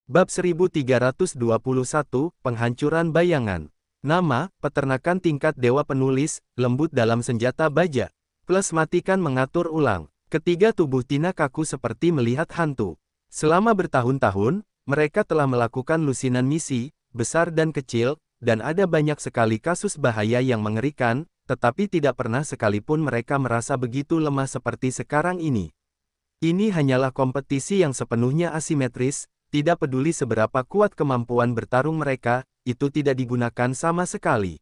Bab 1321, Penghancuran Bayangan. Nama, peternakan tingkat dewa penulis, lembut dalam senjata baja. Plus matikan mengatur ulang. Ketiga tubuh Tina kaku seperti melihat hantu. Selama bertahun-tahun, mereka telah melakukan lusinan misi, besar dan kecil, dan ada banyak sekali kasus bahaya yang mengerikan, tetapi tidak pernah sekalipun mereka merasa begitu lemah seperti sekarang ini. Ini hanyalah kompetisi yang sepenuhnya asimetris. Tidak peduli seberapa kuat kemampuan bertarung mereka, itu tidak digunakan sama sekali.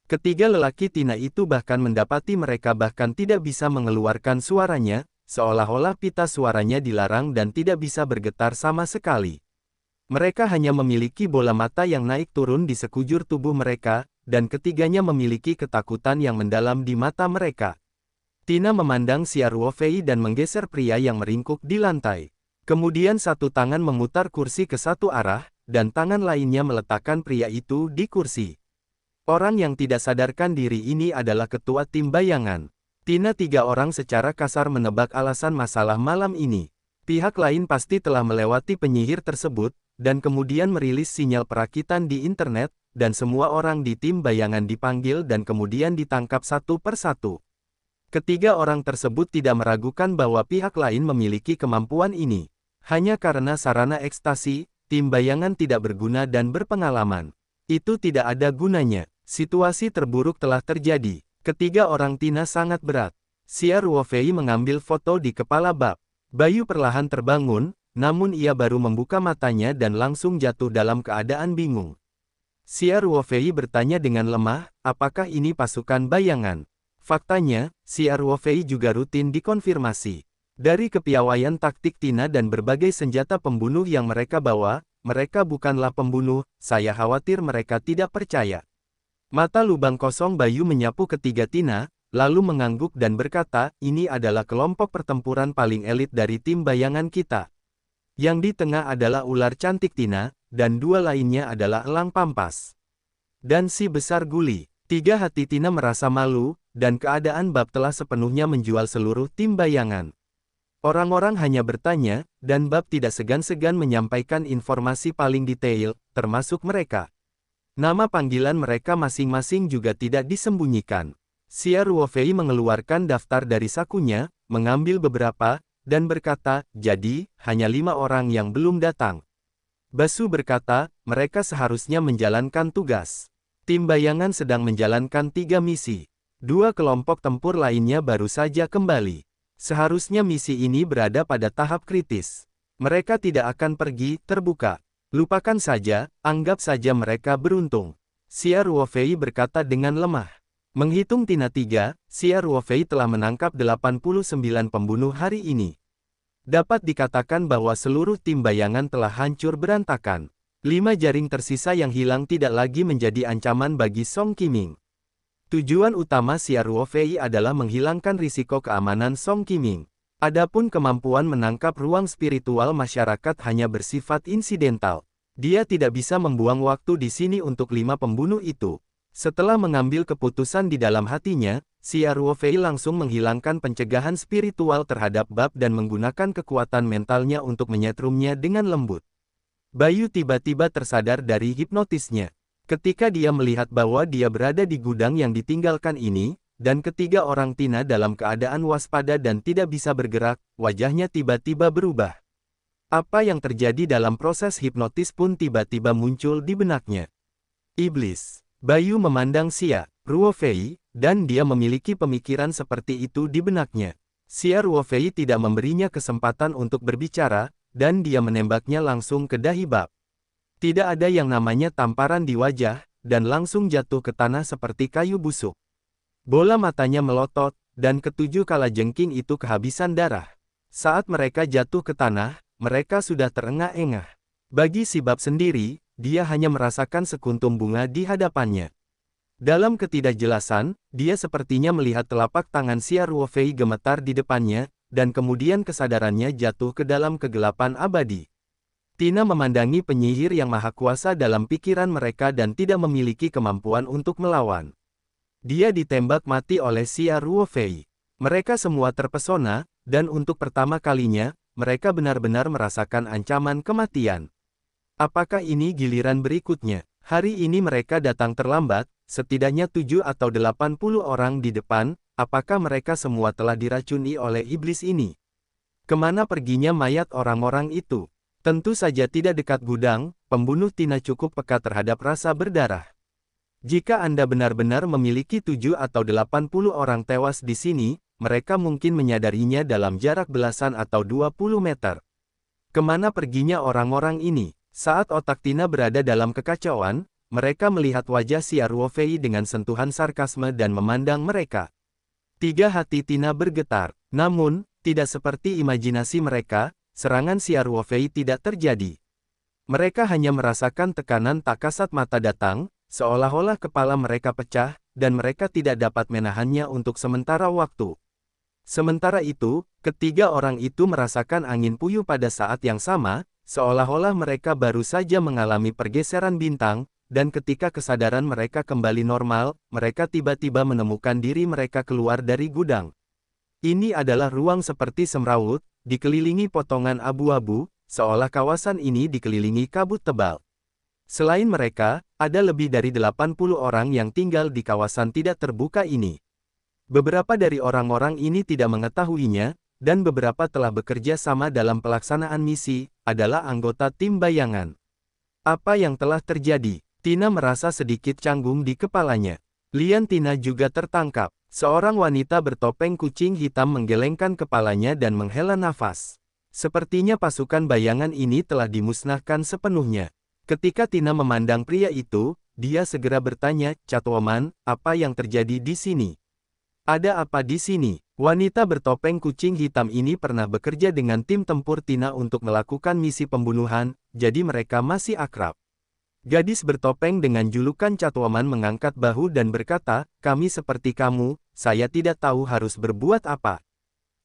Ketiga lelaki Tina itu bahkan mendapati mereka bahkan tidak bisa mengeluarkan suaranya, seolah-olah pita suaranya dilarang dan tidak bisa bergetar sama sekali. Mereka hanya memiliki bola mata yang naik turun di sekujur tubuh mereka, dan ketiganya memiliki ketakutan yang mendalam di mata mereka. Tina memandang Xia Ruofei dan menggeser pria yang meringkuk di lantai. Kemudian satu tangan memutar kursi ke satu arah, dan tangan lainnya meletakkan pria itu di kursi. Orang yang tidak sadarkan diri ini adalah ketua tim bayangan. Tina tiga orang secara kasar menebak alasan masalah malam ini. Pihak lain pasti telah melewati penyihir tersebut, dan kemudian merilis sinyal perakitan di internet, dan semua orang di tim bayangan dipanggil dan kemudian ditangkap satu persatu. Ketiga orang tersebut tidak meragukan bahwa pihak lain memiliki kemampuan ini. Hanya karena sarana ekstasi, tim bayangan tidak berguna dan berpengalaman. Itu tidak ada gunanya. Situasi terburuk telah terjadi. Ketiga orang Tina sangat berat. Xia Ruofei mengambil foto di kepala Bab. Bayu perlahan terbangun, namun ia baru membuka matanya dan langsung jatuh dalam keadaan bingung. Xia Ruofei bertanya dengan lemah, apakah ini pasukan bayangan? Faktanya, Xia Ruofei juga rutin dikonfirmasi. Dari kepiawaian taktik Tina dan berbagai senjata pembunuh yang mereka bawa, mereka bukanlah pembunuh, saya khawatir mereka tidak percaya. Mata lubang kosong Bayu menyapu ketiga Tina, lalu mengangguk dan berkata, ini adalah kelompok pertempuran paling elit dari tim bayangan kita. Yang di tengah adalah ular cantik Tina, dan dua lainnya adalah elang pampas. Dan si besar Guli. Tiga hati Tina merasa malu, dan keadaan Bab telah sepenuhnya menjual seluruh tim bayangan. Orang-orang hanya bertanya, dan Bab tidak segan-segan menyampaikan informasi paling detail, termasuk mereka. Nama panggilan mereka masing-masing juga tidak disembunyikan. Xia Ruofei mengeluarkan daftar dari sakunya, mengambil beberapa, dan berkata, jadi, hanya 5 orang yang belum datang. Basu berkata, mereka seharusnya menjalankan tugas. Tim bayangan sedang menjalankan 3 misi. 2 kelompok tempur lainnya baru saja kembali. Seharusnya misi ini berada pada tahap kritis. Mereka tidak akan pergi terbuka. Lupakan saja, anggap saja mereka beruntung. Xia Ruofei berkata dengan lemah. Menghitung Tina 3, Xia Ruofei telah menangkap 89 pembunuh hari ini. Dapat dikatakan bahwa seluruh tim bayangan telah hancur berantakan. 5 jaring tersisa yang hilang tidak lagi menjadi ancaman bagi Song Qiming. Tujuan utama Xia Ruofei adalah menghilangkan risiko keamanan Song Qiming. Adapun kemampuan menangkap ruang spiritual masyarakat hanya bersifat insidental. Dia tidak bisa membuang waktu di sini untuk 5 pembunuh itu. Setelah mengambil keputusan di dalam hatinya, Xia Ruofei langsung menghilangkan pencegahan spiritual terhadap Bab dan menggunakan kekuatan mentalnya untuk menyetrumnya dengan lembut. Bayu tiba-tiba tersadar dari hipnotisnya. Ketika dia melihat bahwa dia berada di gudang yang ditinggalkan ini, dan ketiga orang Tina dalam keadaan waspada dan tidak bisa bergerak, wajahnya tiba-tiba berubah. Apa yang terjadi dalam proses hipnotis pun tiba-tiba muncul di benaknya. Iblis. Bayu memandang Xia Ruofei, dan dia memiliki pemikiran seperti itu di benaknya. Xia Ruofei tidak memberinya kesempatan untuk berbicara, dan dia menembaknya langsung ke dahi Bab. Tidak ada yang namanya tamparan di wajah, dan langsung jatuh ke tanah seperti kayu busuk. Bola matanya melotot, dan ketujuh kalajengking itu kehabisan darah. Saat mereka jatuh ke tanah, mereka sudah terengah-engah. Bagi si Bab sendiri, dia hanya merasakan sekuntum bunga di hadapannya. Dalam ketidakjelasan, dia sepertinya melihat telapak tangan Xia Ruofei gemetar di depannya, dan kemudian kesadarannya jatuh ke dalam kegelapan abadi. Tina memandangi penyihir yang maha kuasa dalam pikiran mereka dan tidak memiliki kemampuan untuk melawan. Dia ditembak mati oleh Xia Ruofei. Mereka semua terpesona, dan untuk pertama kalinya, mereka benar-benar merasakan ancaman kematian. Apakah ini giliran berikutnya? Hari ini mereka datang terlambat, setidaknya 7 atau 80 orang di depan, apakah mereka semua telah diracuni oleh iblis ini? Kemana perginya mayat orang-orang itu? Tentu saja tidak dekat gudang, pembunuh Tina cukup peka terhadap rasa berdarah. Jika Anda benar-benar memiliki 7 atau 80 orang tewas di sini, mereka mungkin menyadarinya dalam jarak belasan atau 20 meter. Kemana perginya orang-orang ini? Saat otak Tina berada dalam kekacauan, mereka melihat wajah Xia Ruofei dengan sentuhan sarkasme dan memandang mereka. Hati Tina bergetar. Namun, tidak seperti imajinasi mereka, serangan Xia Ruofei tidak terjadi. Mereka hanya merasakan tekanan tak kasat mata datang, seolah-olah kepala mereka pecah, dan mereka tidak dapat menahannya untuk sementara waktu. Sementara itu, ketiga orang itu merasakan angin puyuh pada saat yang sama, seolah-olah mereka baru saja mengalami pergeseran bintang, dan ketika kesadaran mereka kembali normal, mereka tiba-tiba menemukan diri mereka keluar dari gudang. Ini adalah ruang seperti semrawut, dikelilingi potongan abu-abu, seolah kawasan ini dikelilingi kabut tebal. Selain mereka, ada lebih dari 80 orang yang tinggal di kawasan tidak terbuka ini. Beberapa dari orang-orang ini tidak mengetahuinya, dan beberapa telah bekerja sama dalam pelaksanaan misi, adalah anggota tim bayangan. Apa yang telah terjadi? Tina merasa sedikit canggung di kepalanya. Lian Tina juga tertangkap. Seorang wanita bertopeng kucing hitam menggelengkan kepalanya dan menghela nafas. Sepertinya pasukan bayangan ini telah dimusnahkan sepenuhnya. Ketika Tina memandang pria itu, dia segera bertanya, "Catwoman, apa yang terjadi di sini? Ada apa di sini?" Wanita bertopeng kucing hitam ini pernah bekerja dengan tim tempur Tina untuk melakukan misi pembunuhan, jadi mereka masih akrab. Gadis bertopeng dengan julukan Catwoman mengangkat bahu dan berkata, "Kami seperti kamu, saya tidak tahu harus berbuat apa."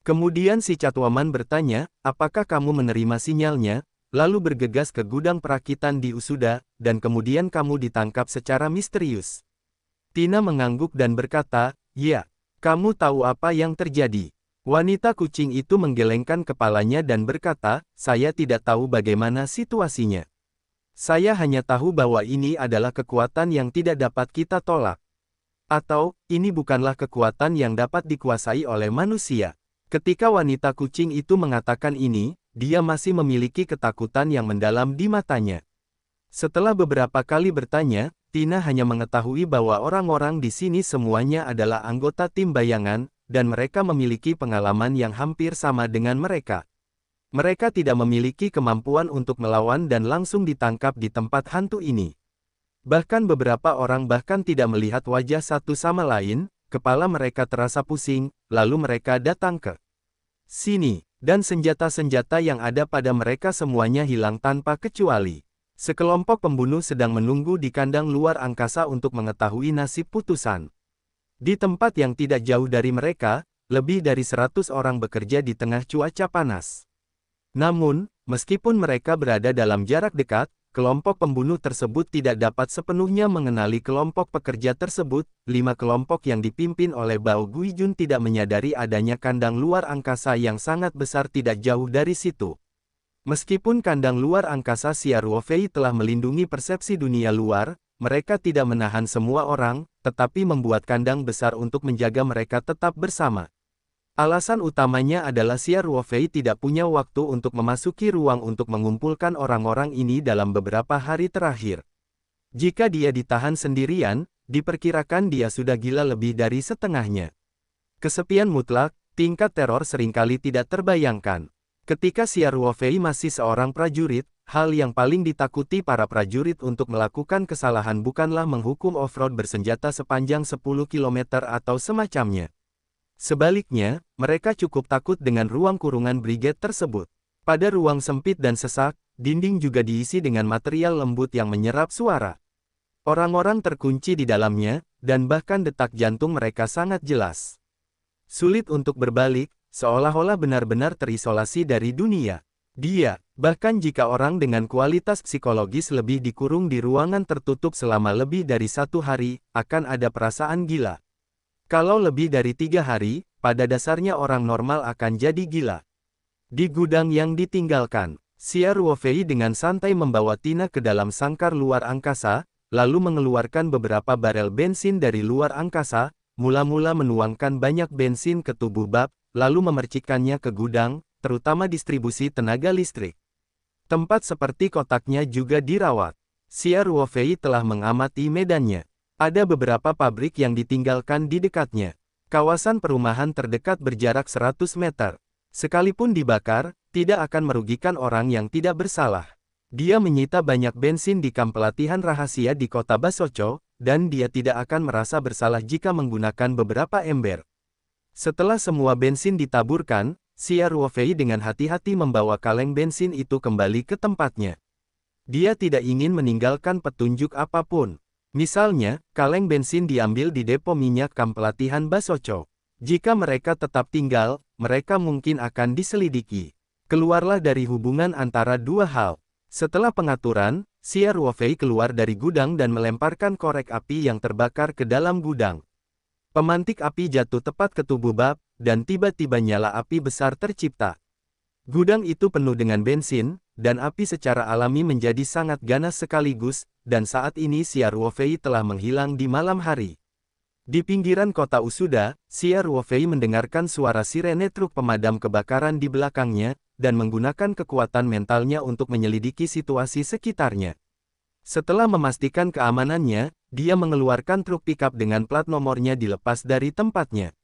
Kemudian si Catwoman bertanya, "Apakah kamu menerima sinyalnya?" Lalu bergegas ke gudang perakitan di Usuda, dan kemudian kamu ditangkap secara misterius. Tina mengangguk dan berkata, "Ya. Kamu tahu apa yang terjadi?" Wanita kucing itu menggelengkan kepalanya dan berkata, "Saya tidak tahu bagaimana situasinya. Saya hanya tahu bahwa ini adalah kekuatan yang tidak dapat kita tolak. Atau, ini bukanlah kekuatan yang dapat dikuasai oleh manusia." Ketika wanita kucing itu mengatakan ini, dia masih memiliki ketakutan yang mendalam di matanya. Setelah beberapa kali bertanya, Tina hanya mengetahui bahwa orang-orang di sini semuanya adalah anggota tim bayangan, dan mereka memiliki pengalaman yang hampir sama dengan mereka. Mereka tidak memiliki kemampuan untuk melawan dan langsung ditangkap di tempat hantu ini. Bahkan beberapa orang bahkan tidak melihat wajah satu sama lain, kepala mereka terasa pusing, lalu mereka datang ke sini, dan senjata-senjata yang ada pada mereka semuanya hilang tanpa kecuali. Sekelompok pembunuh sedang menunggu di kandang luar angkasa untuk mengetahui nasib putusan. Di tempat yang tidak jauh dari mereka, lebih dari 100 orang bekerja di tengah cuaca panas. Namun, meskipun mereka berada dalam jarak dekat, kelompok pembunuh tersebut tidak dapat sepenuhnya mengenali kelompok pekerja tersebut. 5 kelompok yang dipimpin oleh Bao Guijun tidak menyadari adanya kandang luar angkasa yang sangat besar tidak jauh dari situ. Meskipun kandang luar angkasa Xia Ruofei telah melindungi persepsi dunia luar, mereka tidak menahan semua orang, tetapi membuat kandang besar untuk menjaga mereka tetap bersama. Alasan utamanya adalah Xia Ruofei tidak punya waktu untuk memasuki ruang untuk mengumpulkan orang-orang ini dalam beberapa hari terakhir. Jika dia ditahan sendirian, diperkirakan dia sudah gila lebih dari setengahnya. Kesepian mutlak, tingkat teror seringkali tidak terbayangkan. Ketika Xia Ruofei masih seorang prajurit, hal yang paling ditakuti para prajurit untuk melakukan kesalahan bukanlah menghukum off-road bersenjata sepanjang 10 km atau semacamnya. Sebaliknya, mereka cukup takut dengan ruang kurungan brigade tersebut. Pada ruang sempit dan sesak, dinding juga diisi dengan material lembut yang menyerap suara. Orang-orang terkunci di dalamnya, dan bahkan detak jantung mereka sangat jelas. Sulit untuk berbalik, seolah-olah benar-benar terisolasi dari dunia. Bahkan jika orang dengan kualitas psikologis lebih dikurung di ruangan tertutup selama lebih dari 1 hari, akan ada perasaan gila. Kalau lebih dari 3 hari, pada dasarnya orang normal akan jadi gila. Di gudang yang ditinggalkan, Xia Ruofei dengan santai membawa Tina ke dalam sangkar luar angkasa, lalu mengeluarkan beberapa barel bensin dari luar angkasa, mula-mula menuangkan banyak bensin ke tubuh bab, lalu memercikannya ke gudang, terutama distribusi tenaga listrik. Tempat seperti kotaknya juga dirawat. Xia Ruofei telah mengamati medannya. Ada beberapa pabrik yang ditinggalkan di dekatnya. Kawasan perumahan terdekat berjarak 100 meter. Sekalipun dibakar, tidak akan merugikan orang yang tidak bersalah. Dia menyita banyak bensin di kamp pelatihan rahasia di kota Basocho, dan dia tidak akan merasa bersalah jika menggunakan beberapa ember. Setelah semua bensin ditaburkan, Xia Ruofei dengan hati-hati membawa kaleng bensin itu kembali ke tempatnya. Dia tidak ingin meninggalkan petunjuk apapun. Misalnya, kaleng bensin diambil di depo minyak kamp pelatihan Basocho. Jika mereka tetap tinggal, mereka mungkin akan diselidiki. Keluarlah dari hubungan antara dua hal. Setelah pengaturan, Xia Ruofei keluar dari gudang dan melemparkan korek api yang terbakar ke dalam gudang. Pemantik api jatuh tepat ke tubuh bab, dan tiba-tiba nyala api besar tercipta. Gudang itu penuh dengan bensin, dan api secara alami menjadi sangat ganas sekaligus, dan saat ini Xia Ruofei telah menghilang di malam hari. Di pinggiran kota Usuda, Xia Ruofei mendengarkan suara sirene truk pemadam kebakaran di belakangnya, dan menggunakan kekuatan mentalnya untuk menyelidiki situasi sekitarnya. Setelah memastikan keamanannya, dia mengeluarkan truk pickup dengan plat nomornya dilepas dari tempatnya.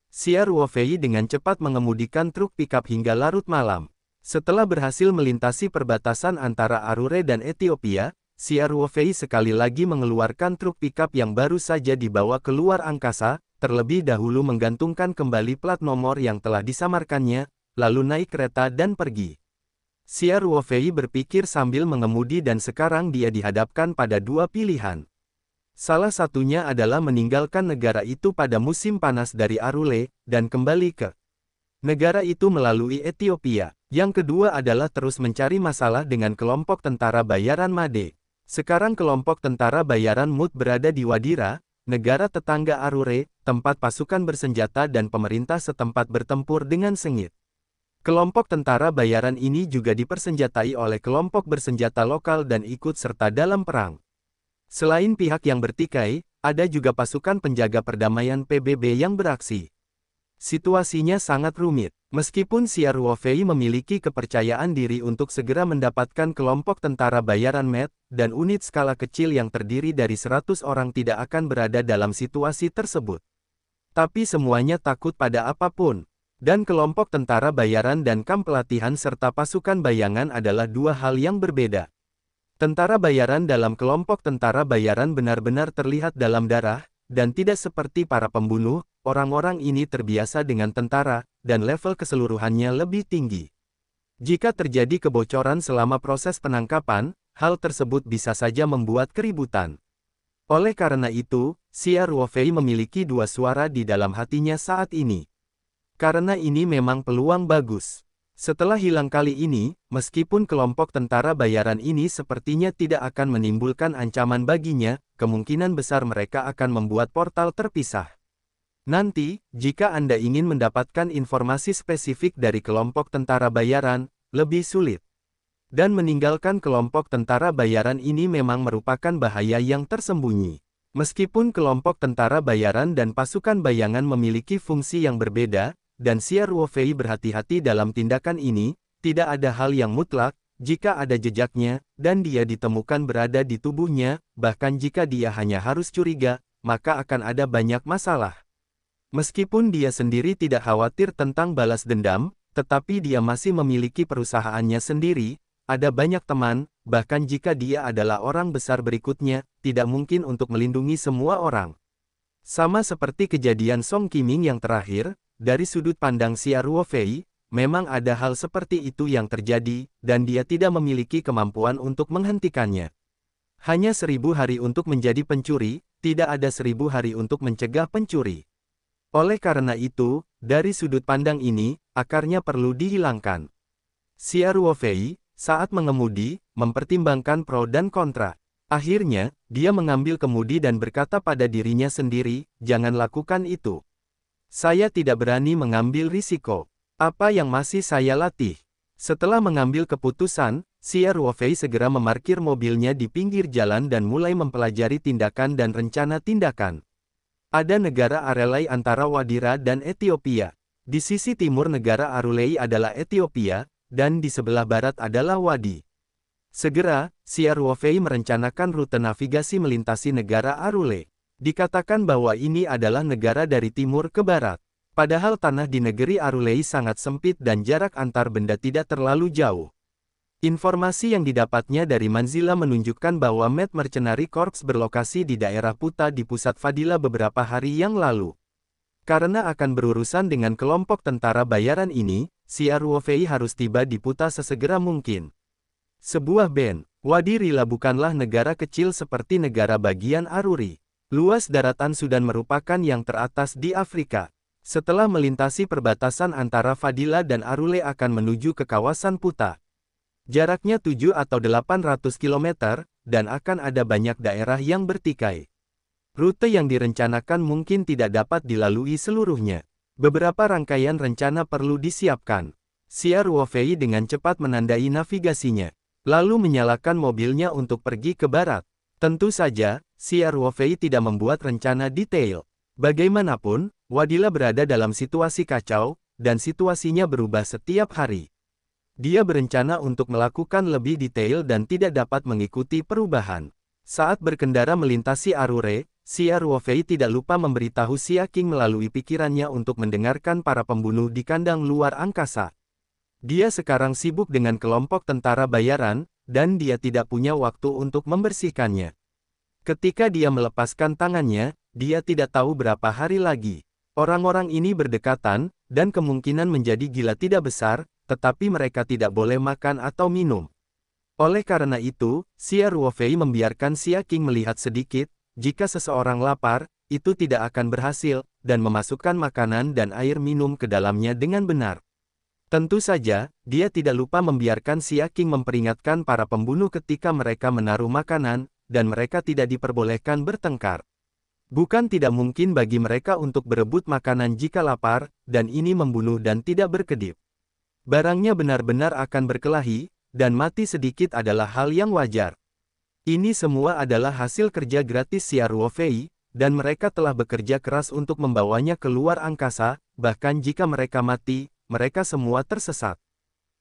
Xia Ruofei dengan cepat mengemudikan truk pickup hingga larut malam. Setelah berhasil melintasi perbatasan antara Arure dan Ethiopia, Xia Ruofei sekali lagi mengeluarkan truk pickup yang baru saja dibawa keluar angkasa, terlebih dahulu menggantungkan kembali plat nomor yang telah disamarkannya, lalu naik kereta dan pergi. Xia Ruofei berpikir sambil mengemudi dan sekarang dia dihadapkan pada dua pilihan. Salah satunya adalah meninggalkan negara itu pada musim panas dari Arule, dan kembali ke negara itu melalui Ethiopia. Yang kedua adalah terus mencari masalah dengan kelompok tentara bayaran Made. Sekarang kelompok tentara bayaran Mut berada di Wadira, negara tetangga Arure, tempat pasukan bersenjata dan pemerintah setempat bertempur dengan sengit. Kelompok tentara bayaran ini juga dipersenjatai oleh kelompok bersenjata lokal dan ikut serta dalam perang. Selain pihak yang bertikai, ada juga pasukan penjaga perdamaian PBB yang beraksi. Situasinya sangat rumit. Meskipun Xia Ruofei memiliki kepercayaan diri untuk segera mendapatkan kelompok tentara bayaran Med, dan unit skala kecil yang terdiri dari 100 orang tidak akan berada dalam situasi tersebut. Tapi semuanya takut pada apapun. Dan kelompok tentara bayaran dan kamp pelatihan serta pasukan bayangan adalah dua hal yang berbeda. Tentara bayaran dalam kelompok tentara bayaran benar-benar terlihat dalam darah, dan tidak seperti para pembunuh, orang-orang ini terbiasa dengan tentara, dan level keseluruhannya lebih tinggi. Jika terjadi kebocoran selama proses penangkapan, hal tersebut bisa saja membuat keributan. Oleh karena itu, Xia Ruofei memiliki dua suara di dalam hatinya saat ini. Karena ini memang peluang bagus. Setelah hilang kali ini, meskipun kelompok tentara bayaran ini sepertinya tidak akan menimbulkan ancaman baginya, kemungkinan besar mereka akan membuat portal terpisah. Nanti, jika Anda ingin mendapatkan informasi spesifik dari kelompok tentara bayaran, lebih sulit. Dan meninggalkan kelompok tentara bayaran ini memang merupakan bahaya yang tersembunyi. Meskipun kelompok tentara bayaran dan pasukan bayangan memiliki fungsi yang berbeda, dan Xia Ruofei berhati-hati dalam tindakan ini, tidak ada hal yang mutlak, jika ada jejaknya, dan dia ditemukan berada di tubuhnya, bahkan jika dia hanya harus curiga, maka akan ada banyak masalah. Meskipun dia sendiri tidak khawatir tentang balas dendam, tetapi dia masih memiliki perusahaannya sendiri, ada banyak teman, bahkan jika dia adalah orang besar berikutnya, tidak mungkin untuk melindungi semua orang. Sama seperti kejadian Song Qiming yang terakhir, dari sudut pandang Xia Ruofei, memang ada hal seperti itu yang terjadi, dan dia tidak memiliki kemampuan untuk menghentikannya. Hanya 1000 hari untuk menjadi pencuri, tidak ada 1000 hari untuk mencegah pencuri. Oleh karena itu, dari sudut pandang ini, akarnya perlu dihilangkan. Xia Ruofei, saat mengemudi, mempertimbangkan pro dan kontra. Akhirnya, dia mengambil kemudi dan berkata pada dirinya sendiri, jangan lakukan itu. Saya tidak berani mengambil risiko. Apa yang masih saya latih? Setelah mengambil keputusan, Xia Ruofei segera memarkir mobilnya di pinggir jalan dan mulai mempelajari tindakan dan rencana tindakan. Ada negara Arelai antara Wadira dan Ethiopia. Di sisi timur negara Arulei adalah Ethiopia, dan di sebelah barat adalah Wadi. Segera, Xia Ruofei merencanakan rute navigasi melintasi negara Arule. Dikatakan bahwa ini adalah negara dari timur ke barat. Padahal tanah di negeri Arulei sangat sempit dan jarak antar benda tidak terlalu jauh. Informasi yang didapatnya dari Manzila menunjukkan bahwa Mad Mercenary Corps berlokasi di daerah Puta di pusat Fadila beberapa hari yang lalu. Karena akan berurusan dengan kelompok tentara bayaran ini, Xia Ruofei harus tiba di Puta sesegera mungkin. Sebuah band, Wadi Rila bukanlah negara kecil seperti negara bagian Aruri. Luas daratan Sudan merupakan yang teratas di Afrika. Setelah melintasi perbatasan antara Fadila dan Arule akan menuju ke kawasan Puta. Jaraknya 7 atau 800 km, dan akan ada banyak daerah yang bertikai. Rute yang direncanakan mungkin tidak dapat dilalui seluruhnya. Beberapa rangkaian rencana perlu disiapkan. Xia Ruofei dengan cepat menandai navigasinya, lalu menyalakan mobilnya untuk pergi ke barat. Tentu saja, Xia Ruofei tidak membuat rencana detail. Bagaimanapun, Wadila berada dalam situasi kacau, dan situasinya berubah setiap hari. Dia berencana untuk melakukan lebih detail dan tidak dapat mengikuti perubahan. Saat berkendara melintasi Arure, Xia Ruofei tidak lupa memberitahu Xia King melalui pikirannya untuk mendengarkan para pembunuh di kandang luar angkasa. Dia sekarang sibuk dengan kelompok tentara bayaran, dan dia tidak punya waktu untuk membersihkannya. Ketika dia melepaskan tangannya, dia tidak tahu berapa hari lagi. Orang-orang ini berdekatan, dan kemungkinan menjadi gila tidak besar, tetapi mereka tidak boleh makan atau minum. Oleh karena itu, Xia Ruofei membiarkan Xia King melihat sedikit, jika seseorang lapar, itu tidak akan berhasil, dan memasukkan makanan dan air minum ke dalamnya dengan benar. Tentu saja, dia tidak lupa membiarkan Xia King memperingatkan para pembunuh ketika mereka menaruh makanan, dan mereka tidak diperbolehkan bertengkar. Bukan tidak mungkin bagi mereka untuk berebut makanan jika lapar, dan ini membunuh dan tidak berkedip. Barangnya benar-benar akan berkelahi, dan mati sedikit adalah hal yang wajar. Ini semua adalah hasil kerja gratis Xia Ruofei, dan mereka telah bekerja keras untuk membawanya keluar angkasa, bahkan jika mereka mati, mereka semua tersesat.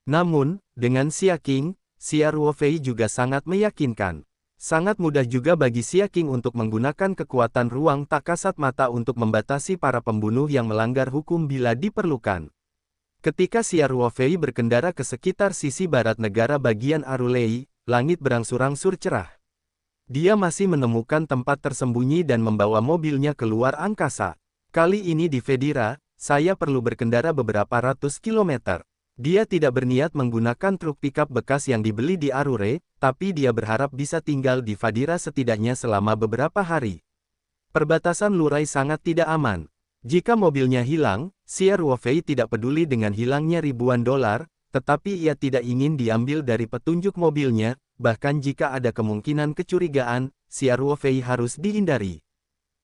Namun, dengan Xia King, Xia Ruofei juga sangat meyakinkan. Sangat mudah juga bagi Xia King untuk menggunakan kekuatan ruang tak kasat mata untuk membatasi para pembunuh yang melanggar hukum bila diperlukan. Ketika Xia Ruofei berkendara ke sekitar sisi barat negara bagian Arulei, langit berangsur-angsur cerah. Dia masih menemukan tempat tersembunyi dan membawa mobilnya keluar angkasa. Kali ini di Fedira, saya perlu berkendara beberapa ratus kilometer. Dia tidak berniat menggunakan truk pickup bekas yang dibeli di Arure, tapi dia berharap bisa tinggal di Fadira setidaknya selama beberapa hari. Perbatasan Lurai sangat tidak aman. Jika mobilnya hilang, Xia Ruofei tidak peduli dengan hilangnya ribuan dolar, tetapi ia tidak ingin diambil dari petunjuk mobilnya, bahkan jika ada kemungkinan kecurigaan, Xia Ruofei harus dihindari.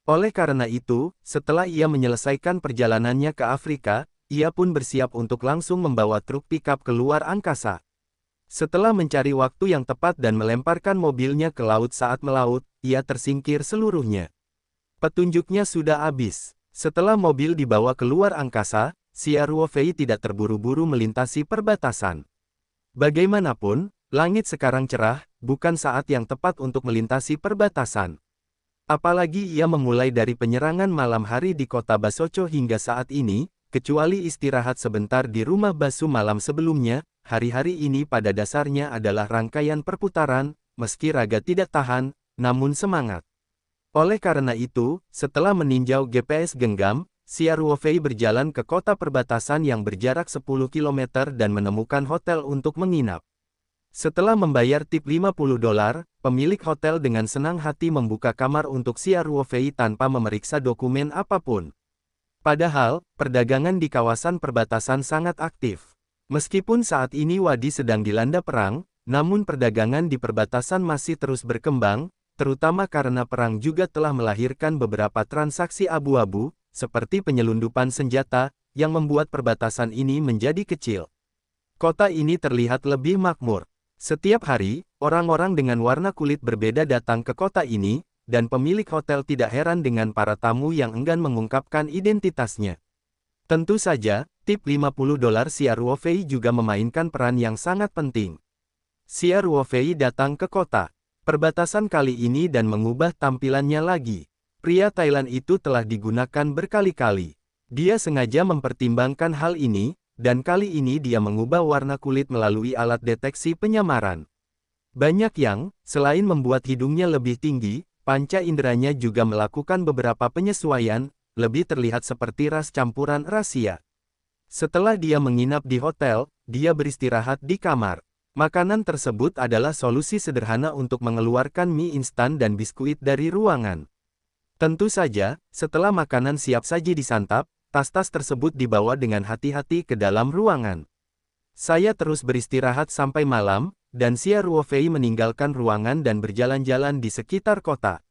Oleh karena itu, setelah ia menyelesaikan perjalanannya ke Afrika, ia pun bersiap untuk langsung membawa truk pickup keluar angkasa. Setelah mencari waktu yang tepat dan melemparkan mobilnya ke laut saat melaut, ia tersingkir seluruhnya. Petunjuknya sudah habis. Setelah mobil dibawa keluar angkasa, Xia Ruofei tidak terburu-buru melintasi perbatasan. Bagaimanapun, langit sekarang cerah, bukan saat yang tepat untuk melintasi perbatasan. Apalagi ia memulai dari penyerangan malam hari di kota Basocho hingga saat ini, kecuali istirahat sebentar di rumah Basu malam sebelumnya, hari-hari ini pada dasarnya adalah rangkaian perputaran, meski raga tidak tahan, namun semangat. Oleh karena itu, setelah meninjau GPS genggam, Xia Ruofei berjalan ke kota perbatasan yang berjarak 10 km dan menemukan hotel untuk menginap. Setelah membayar tip 50 dolar, pemilik hotel dengan senang hati membuka kamar untuk Xia Ruofei tanpa memeriksa dokumen apapun. Padahal, perdagangan di kawasan perbatasan sangat aktif. Meskipun saat ini Wadi sedang dilanda perang, namun perdagangan di perbatasan masih terus berkembang, terutama karena perang juga telah melahirkan beberapa transaksi abu-abu, seperti penyelundupan senjata, yang membuat perbatasan ini menjadi kecil. Kota ini terlihat lebih makmur. Setiap hari, orang-orang dengan warna kulit berbeda datang ke kota ini, dan pemilik hotel tidak heran dengan para tamu yang enggan mengungkapkan identitasnya. Tentu saja, tip $50 Xia Ruofei juga memainkan peran yang sangat penting. Xia Ruofei datang ke kota perbatasan kali ini dan mengubah tampilannya lagi. Pria Thailand itu telah digunakan berkali-kali. Dia sengaja mempertimbangkan hal ini, dan kali ini dia mengubah warna kulit melalui alat deteksi penyamaran. Banyak yang, selain membuat hidungnya lebih tinggi, panca inderanya juga melakukan beberapa penyesuaian, lebih terlihat seperti ras campuran rahasia. Setelah dia menginap di hotel, dia beristirahat di kamar. Makanan tersebut adalah solusi sederhana untuk mengeluarkan mie instan dan biskuit dari ruangan. Tentu saja, setelah makanan siap saji disantap, tas-tas tersebut dibawa dengan hati-hati ke dalam ruangan. Saya terus beristirahat sampai malam, dan Xia Ruofei meninggalkan ruangan dan berjalan-jalan di sekitar kota.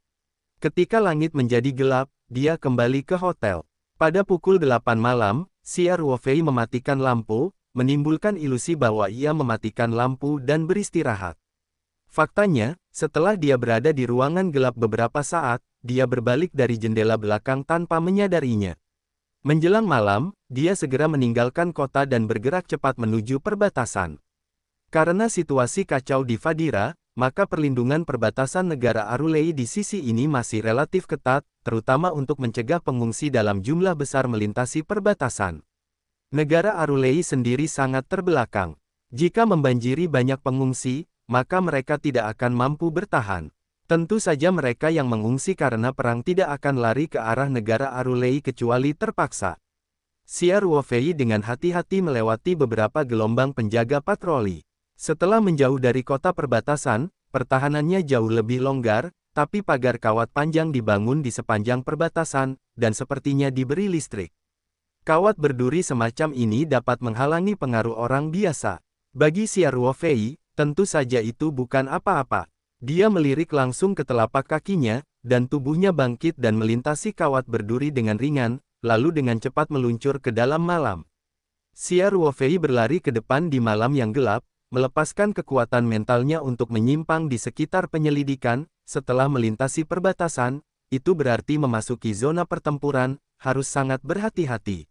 Ketika langit menjadi gelap, dia kembali ke hotel. Pada pukul 8 malam, Xia Ruofei mematikan lampu, menimbulkan ilusi bahwa ia mematikan lampu dan beristirahat. Faktanya, setelah dia berada di ruangan gelap beberapa saat, dia berbalik dari jendela belakang tanpa menyadarinya. Menjelang malam, dia segera meninggalkan kota dan bergerak cepat menuju perbatasan. Karena situasi kacau di Fadira, maka perlindungan perbatasan negara Arulei di sisi ini masih relatif ketat, terutama untuk mencegah pengungsi dalam jumlah besar melintasi perbatasan. Negara Arulei sendiri sangat terbelakang. Jika membanjiri banyak pengungsi, maka mereka tidak akan mampu bertahan. Tentu saja mereka yang mengungsi karena perang tidak akan lari ke arah negara Arulei kecuali terpaksa. Xia Ruofei dengan hati-hati melewati beberapa gelombang penjaga patroli. Setelah menjauh dari kota perbatasan, pertahanannya jauh lebih longgar, tapi pagar kawat panjang dibangun di sepanjang perbatasan, dan sepertinya diberi listrik. Kawat berduri semacam ini dapat menghalangi pengaruh orang biasa. Bagi Xia Ruofei, tentu saja itu bukan apa-apa. Dia melirik langsung ke telapak kakinya, dan tubuhnya bangkit dan melintasi kawat berduri dengan ringan, lalu dengan cepat meluncur ke dalam malam. Xia Ruofei berlari ke depan di malam yang gelap, melepaskan kekuatan mentalnya untuk menyimpang di sekitar penyelidikan. Setelah melintasi perbatasan, itu berarti memasuki zona pertempuran, harus sangat berhati-hati.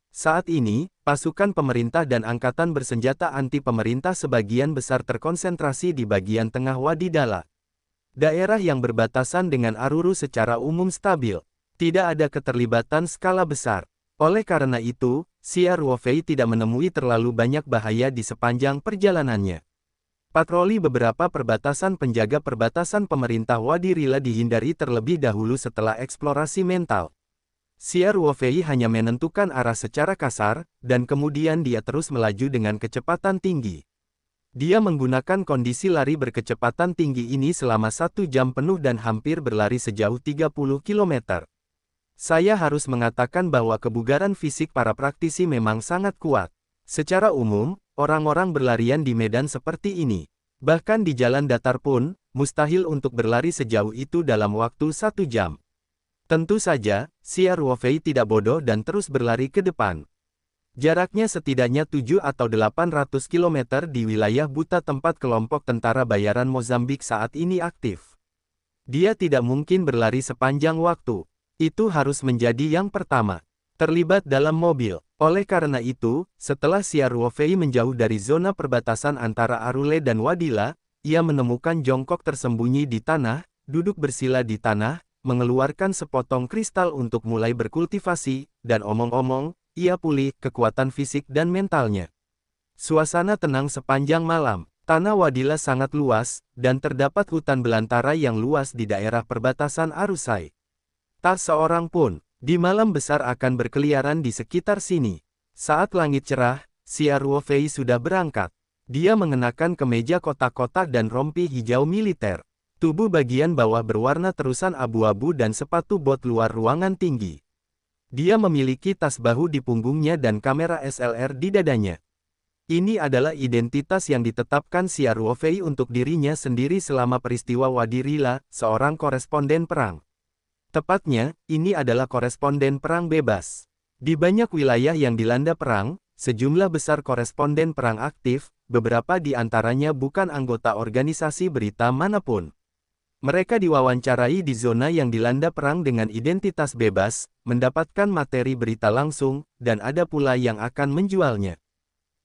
Saat ini, pasukan pemerintah dan angkatan bersenjata anti-pemerintah sebagian besar terkonsentrasi di bagian tengah Wadi Dala. Daerah yang berbatasan dengan Aruru secara umum stabil. Tidak ada keterlibatan skala besar. Oleh karena itu, Xia Ruofei tidak menemui terlalu banyak bahaya di sepanjang perjalanannya. Patroli beberapa perbatasan penjaga perbatasan pemerintah Wadi Rila dihindari terlebih dahulu setelah eksplorasi mental. Xia Ruofei hanya menentukan arah secara kasar, dan kemudian dia terus melaju dengan kecepatan tinggi. Dia menggunakan kondisi lari berkecepatan tinggi ini selama 1 jam penuh dan hampir berlari sejauh 30 km. Saya harus mengatakan bahwa kebugaran fisik para praktisi memang sangat kuat. Secara umum, orang-orang berlarian di medan seperti ini. Bahkan di jalan datar pun, mustahil untuk berlari sejauh itu dalam waktu 1 jam. Tentu saja, Xia Ruofei tidak bodoh dan terus berlari ke depan. Jaraknya setidaknya 7 atau 800 km di wilayah buta tempat kelompok tentara bayaran Mozambik saat ini aktif. Dia tidak mungkin berlari sepanjang waktu. Itu harus menjadi yang pertama. Terlibat dalam mobil. Oleh karena itu, setelah Xia Ruofei menjauh dari zona perbatasan antara Arule dan Wadila, ia menemukan jongkok tersembunyi di tanah, duduk bersila di tanah, mengeluarkan sepotong kristal untuk mulai berkultivasi, dan omong-omong, ia pulih kekuatan fisik dan mentalnya. Suasana tenang sepanjang malam. Tanah Wadila sangat luas, dan terdapat hutan belantara yang luas di daerah perbatasan Arusai. Tak seorang pun, di malam besar akan berkeliaran di sekitar sini. Saat langit cerah, Xia Ruofei sudah berangkat. Dia mengenakan kemeja kotak-kotak dan rompi hijau militer. Tubuh bagian bawah berwarna terusan abu-abu dan sepatu bot luar ruangan tinggi. Dia memiliki tas bahu di punggungnya dan kamera SLR di dadanya. Ini adalah identitas yang ditetapkan Xia Ruofei untuk dirinya sendiri selama peristiwa Wadi Rila, seorang koresponden perang. Tepatnya, ini adalah koresponden perang bebas. Di banyak wilayah yang dilanda perang, sejumlah besar koresponden perang aktif, beberapa di antaranya bukan anggota organisasi berita manapun. Mereka diwawancarai di zona yang dilanda perang dengan identitas bebas, mendapatkan materi berita langsung, dan ada pula yang akan menjualnya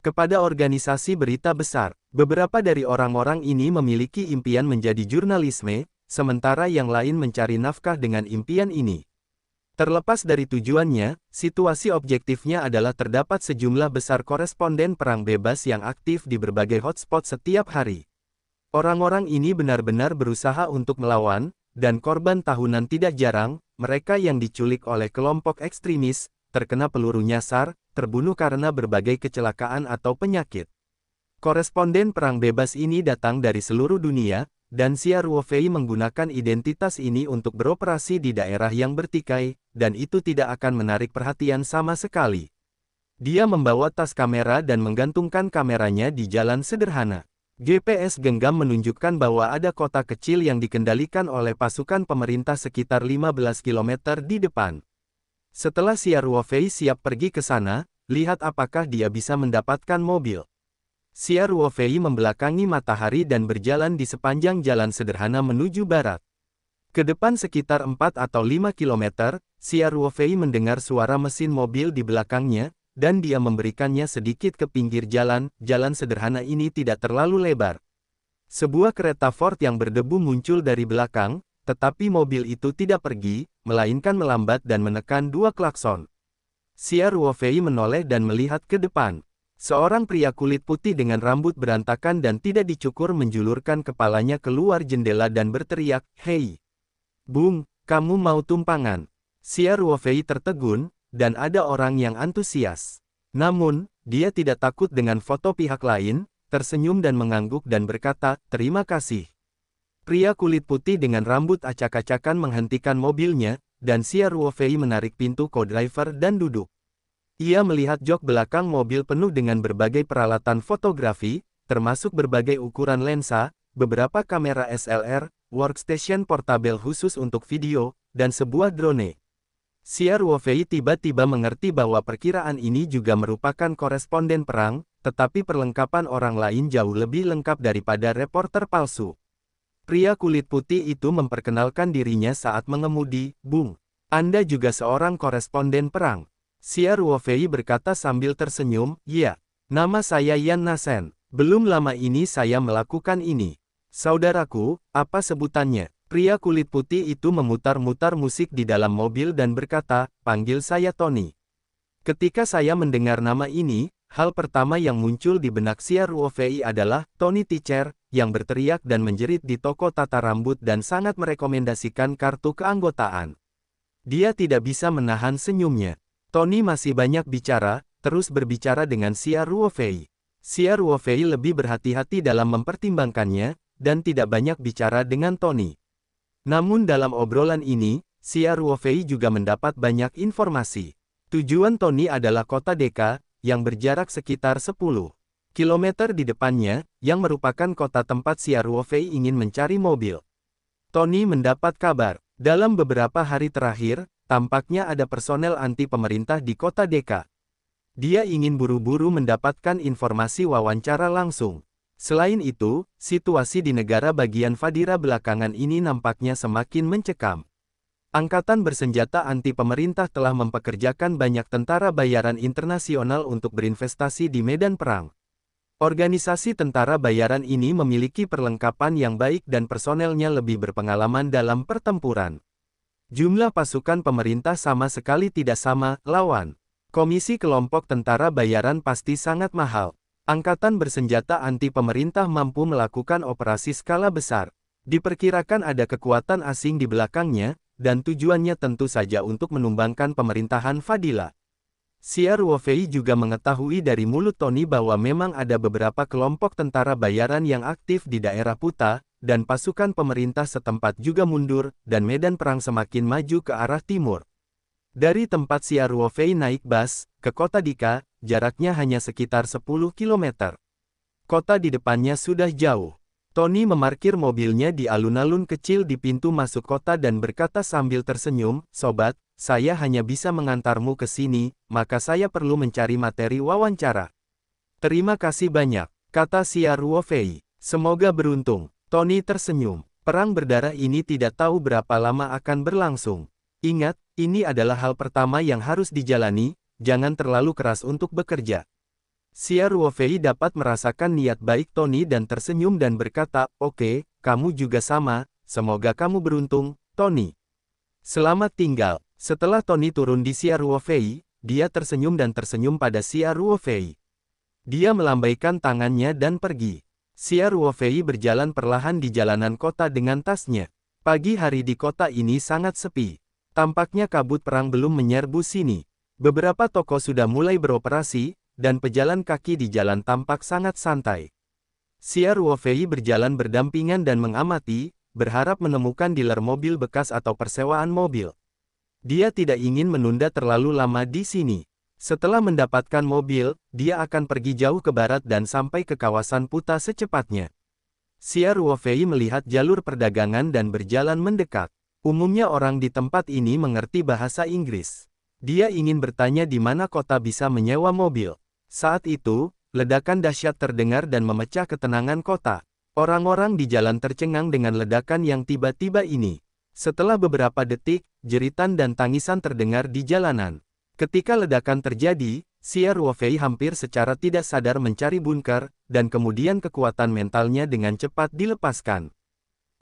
kepada organisasi berita besar. Beberapa dari orang-orang ini memiliki impian menjadi jurnalisme, sementara yang lain mencari nafkah dengan impian ini. Terlepas dari tujuannya, situasi objektifnya adalah terdapat sejumlah besar koresponden perang bebas yang aktif di berbagai hotspot setiap hari. Orang-orang ini benar-benar berusaha untuk melawan, dan korban tahunan tidak jarang, mereka yang diculik oleh kelompok ekstremis, terkena peluru nyasar, terbunuh karena berbagai kecelakaan atau penyakit. Koresponden perang bebas ini datang dari seluruh dunia, dan Xia Ruofei menggunakan identitas ini untuk beroperasi di daerah yang bertikai, dan itu tidak akan menarik perhatian sama sekali. Dia membawa tas kamera dan menggantungkan kameranya di jalan sederhana. GPS genggam menunjukkan bahwa ada kota kecil yang dikendalikan oleh pasukan pemerintah sekitar 15 km di depan. Setelah Xia Ruofei siap pergi ke sana, lihat apakah dia bisa mendapatkan mobil. Xia Ruofei membelakangi matahari dan berjalan di sepanjang jalan sederhana menuju barat. Ke depan sekitar 4 atau 5 km, Xia Ruofei mendengar suara mesin mobil di belakangnya, dan dia memberikannya sedikit ke pinggir jalan. Jalan sederhana ini tidak terlalu lebar. Sebuah kereta Ford yang berdebu muncul dari belakang, tetapi mobil itu tidak pergi, melainkan melambat dan menekan dua klakson. Xia Ruofei menoleh dan melihat ke depan. Seorang pria kulit putih dengan rambut berantakan dan tidak dicukur menjulurkan kepalanya keluar jendela dan berteriak, "Hei! Bung, kamu mau tumpangan?" Xia Ruofei tertegun, dan ada orang yang antusias. Namun, dia tidak takut dengan foto pihak lain, tersenyum dan mengangguk dan berkata, "Terima kasih." Pria kulit putih dengan rambut acak-acakan menghentikan mobilnya, dan Xia Ruofei menarik pintu co-driver dan duduk. Ia melihat jok belakang mobil penuh dengan berbagai peralatan fotografi, termasuk berbagai ukuran lensa, beberapa kamera SLR, workstation portabel khusus untuk video, dan sebuah drone. Xia Ruofei tiba-tiba mengerti bahwa perkiraan ini juga merupakan koresponden perang, tetapi perlengkapan orang lain jauh lebih lengkap daripada reporter palsu. Pria kulit putih itu memperkenalkan dirinya saat mengemudi, "Bung, Anda juga seorang koresponden perang?" Xia Ruofei berkata sambil tersenyum, "Ya, nama saya Yan Nasen. Belum lama ini saya melakukan ini." "Saudaraku, apa sebutannya?" Pria kulit putih itu memutar-mutar musik di dalam mobil dan berkata, "Panggil saya Tony." Ketika saya mendengar nama ini, hal pertama yang muncul di benak Xia Ruofei adalah Tony Teacher, yang berteriak dan menjerit di toko tata rambut dan sangat merekomendasikan kartu keanggotaan. Dia tidak bisa menahan senyumnya. Tony masih banyak bicara, terus berbicara dengan Xia Ruofei. Xia Ruofei lebih berhati-hati dalam mempertimbangkannya, dan tidak banyak bicara dengan Tony. Namun dalam obrolan ini, Xia Ruofei juga mendapat banyak informasi. Tujuan Tony adalah kota Deka, yang berjarak sekitar 10 km di depannya, yang merupakan kota tempat Xia Ruofei ingin mencari mobil. Tony mendapat kabar, dalam beberapa hari terakhir, tampaknya ada personel anti pemerintah di kota Deka. Dia ingin buru-buru mendapatkan informasi wawancara langsung. Selain itu, situasi di negara bagian Fadira belakangan ini nampaknya semakin mencekam. Angkatan bersenjata anti pemerintah telah mempekerjakan banyak tentara bayaran internasional untuk berinvestasi di medan perang. Organisasi tentara bayaran ini memiliki perlengkapan yang baik dan personelnya lebih berpengalaman dalam pertempuran. Jumlah pasukan pemerintah sama sekali tidak sama lawan. Komisi kelompok tentara bayaran pasti sangat mahal. Angkatan bersenjata anti pemerintah mampu melakukan operasi skala besar. Diperkirakan ada kekuatan asing di belakangnya, dan tujuannya tentu saja untuk menumbangkan pemerintahan Fadila. Xia Ruofei juga mengetahui dari mulut Tony bahwa memang ada beberapa kelompok tentara bayaran yang aktif di daerah Puta, dan pasukan pemerintah setempat juga mundur, dan medan perang semakin maju ke arah timur. Dari tempat Xia Ruofei naik bus ke kota Dika, jaraknya hanya sekitar 10 km. Kota di depannya sudah jauh. Tony memarkir mobilnya di alun-alun kecil di pintu masuk kota dan berkata sambil tersenyum, "Sobat, saya hanya bisa mengantarmu ke sini, maka saya perlu mencari materi wawancara." "Terima kasih banyak," kata Xia Ruofei. "Semoga beruntung." Tony tersenyum. Perang berdarah ini tidak tahu berapa lama akan berlangsung. Ingat, ini adalah hal pertama yang harus dijalani, jangan terlalu keras untuk bekerja. Xia Ruofei dapat merasakan niat baik Tony dan tersenyum dan berkata, "Oke, kamu juga sama, semoga kamu beruntung, Tony." "Selamat tinggal." Setelah Tony turun di Xia Ruofei, dia tersenyum dan tersenyum pada Xia Ruofei. Dia melambaikan tangannya dan pergi. Xia Ruofei berjalan perlahan di jalanan kota dengan tasnya. Pagi hari di kota ini sangat sepi. Tampaknya kabut perang belum menyerbu sini. Beberapa toko sudah mulai beroperasi, dan pejalan kaki di jalan tampak sangat santai. Xia Ruofei berjalan berdampingan dan mengamati, berharap menemukan dealer mobil bekas atau persewaan mobil. Dia tidak ingin menunda terlalu lama di sini. Setelah mendapatkan mobil, dia akan pergi jauh ke barat dan sampai ke kawasan Puta secepatnya. Xia Ruofei melihat jalur perdagangan dan berjalan mendekat. Umumnya orang di tempat ini mengerti bahasa Inggris. Dia ingin bertanya di mana kota bisa menyewa mobil. Saat itu, ledakan dahsyat terdengar dan memecah ketenangan kota. Orang-orang di jalan tercengang dengan ledakan yang tiba-tiba ini. Setelah beberapa detik, jeritan dan tangisan terdengar di jalanan. Ketika ledakan terjadi, Xia Ruofei hampir secara tidak sadar mencari bunker, dan kemudian kekuatan mentalnya dengan cepat dilepaskan.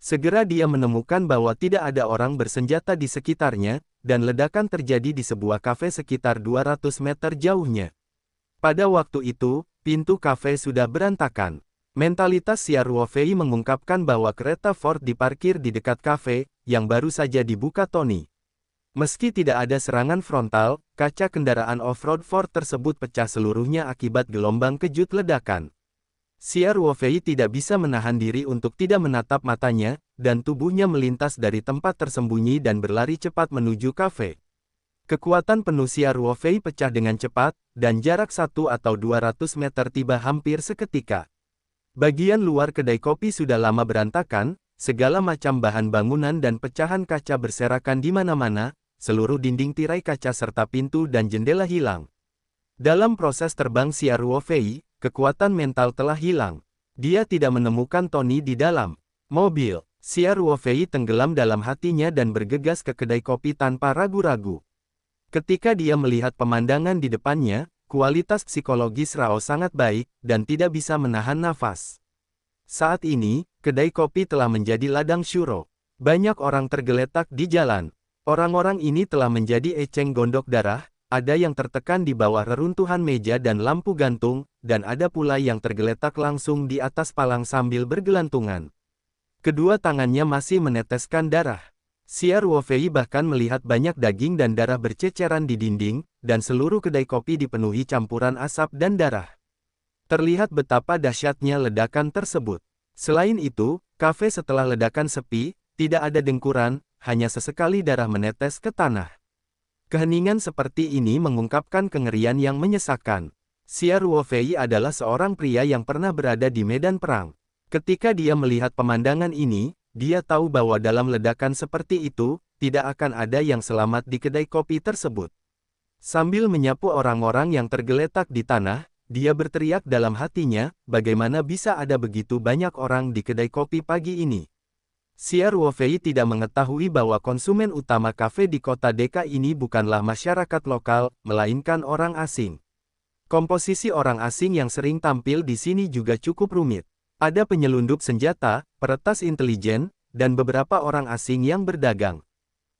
Segera dia menemukan bahwa tidak ada orang bersenjata di sekitarnya, dan ledakan terjadi di sebuah kafe sekitar 200 meter jauhnya. Pada waktu itu, pintu kafe sudah berantakan. Mentalitas Xia Ruofei mengungkapkan bahwa kereta Ford diparkir di dekat kafe, yang baru saja dibuka Tony. Meski tidak ada serangan frontal, kaca kendaraan off-road Ford tersebut pecah seluruhnya akibat gelombang kejut ledakan. Xia Ruofei tidak bisa menahan diri untuk tidak menatap matanya, dan tubuhnya melintas dari tempat tersembunyi dan berlari cepat menuju kafe. Kekuatan penuh Xia Ruofei pecah dengan cepat, dan jarak 1 atau 200 meter tiba hampir seketika. Bagian luar kedai kopi sudah lama berantakan, segala macam bahan bangunan dan pecahan kaca berserakan di mana-mana, seluruh dinding tirai kaca serta pintu dan jendela hilang. Dalam proses terbang Xia Ruofei, kekuatan mental telah hilang. Dia tidak menemukan Tony di dalam mobil. Xia Ruofei tenggelam dalam hatinya dan bergegas ke kedai kopi tanpa ragu-ragu. Ketika dia melihat pemandangan di depannya, kualitas psikologis Rao sangat baik, dan tidak bisa menahan nafas. Saat ini, kedai kopi telah menjadi ladang syuro. Banyak orang tergeletak di jalan. Orang-orang ini telah menjadi eceng gondok darah, ada yang tertekan di bawah reruntuhan meja dan lampu gantung, dan ada pula yang tergeletak langsung di atas palang sambil bergelantungan. Kedua tangannya masih meneteskan darah. Xia Ruofei bahkan melihat banyak daging dan darah berceceran di dinding, dan seluruh kedai kopi dipenuhi campuran asap dan darah. Terlihat betapa dahsyatnya ledakan tersebut. Selain itu, kafe setelah ledakan sepi, tidak ada dengkuran, hanya sesekali darah menetes ke tanah. Keheningan seperti ini mengungkapkan kengerian yang menyesakkan. Xia Ruofei adalah seorang pria yang pernah berada di medan perang. Ketika dia melihat pemandangan ini, dia tahu bahwa dalam ledakan seperti itu, tidak akan ada yang selamat di kedai kopi tersebut. Sambil menyapu orang-orang yang tergeletak di tanah, dia berteriak dalam hatinya, bagaimana bisa ada begitu banyak orang di kedai kopi pagi ini. Xia Ruofei tidak mengetahui bahwa konsumen utama kafe di kota Deka ini bukanlah masyarakat lokal, melainkan orang asing. Komposisi orang asing yang sering tampil di sini juga cukup rumit. Ada penyelundup senjata, peretas intelijen, dan beberapa orang asing yang berdagang.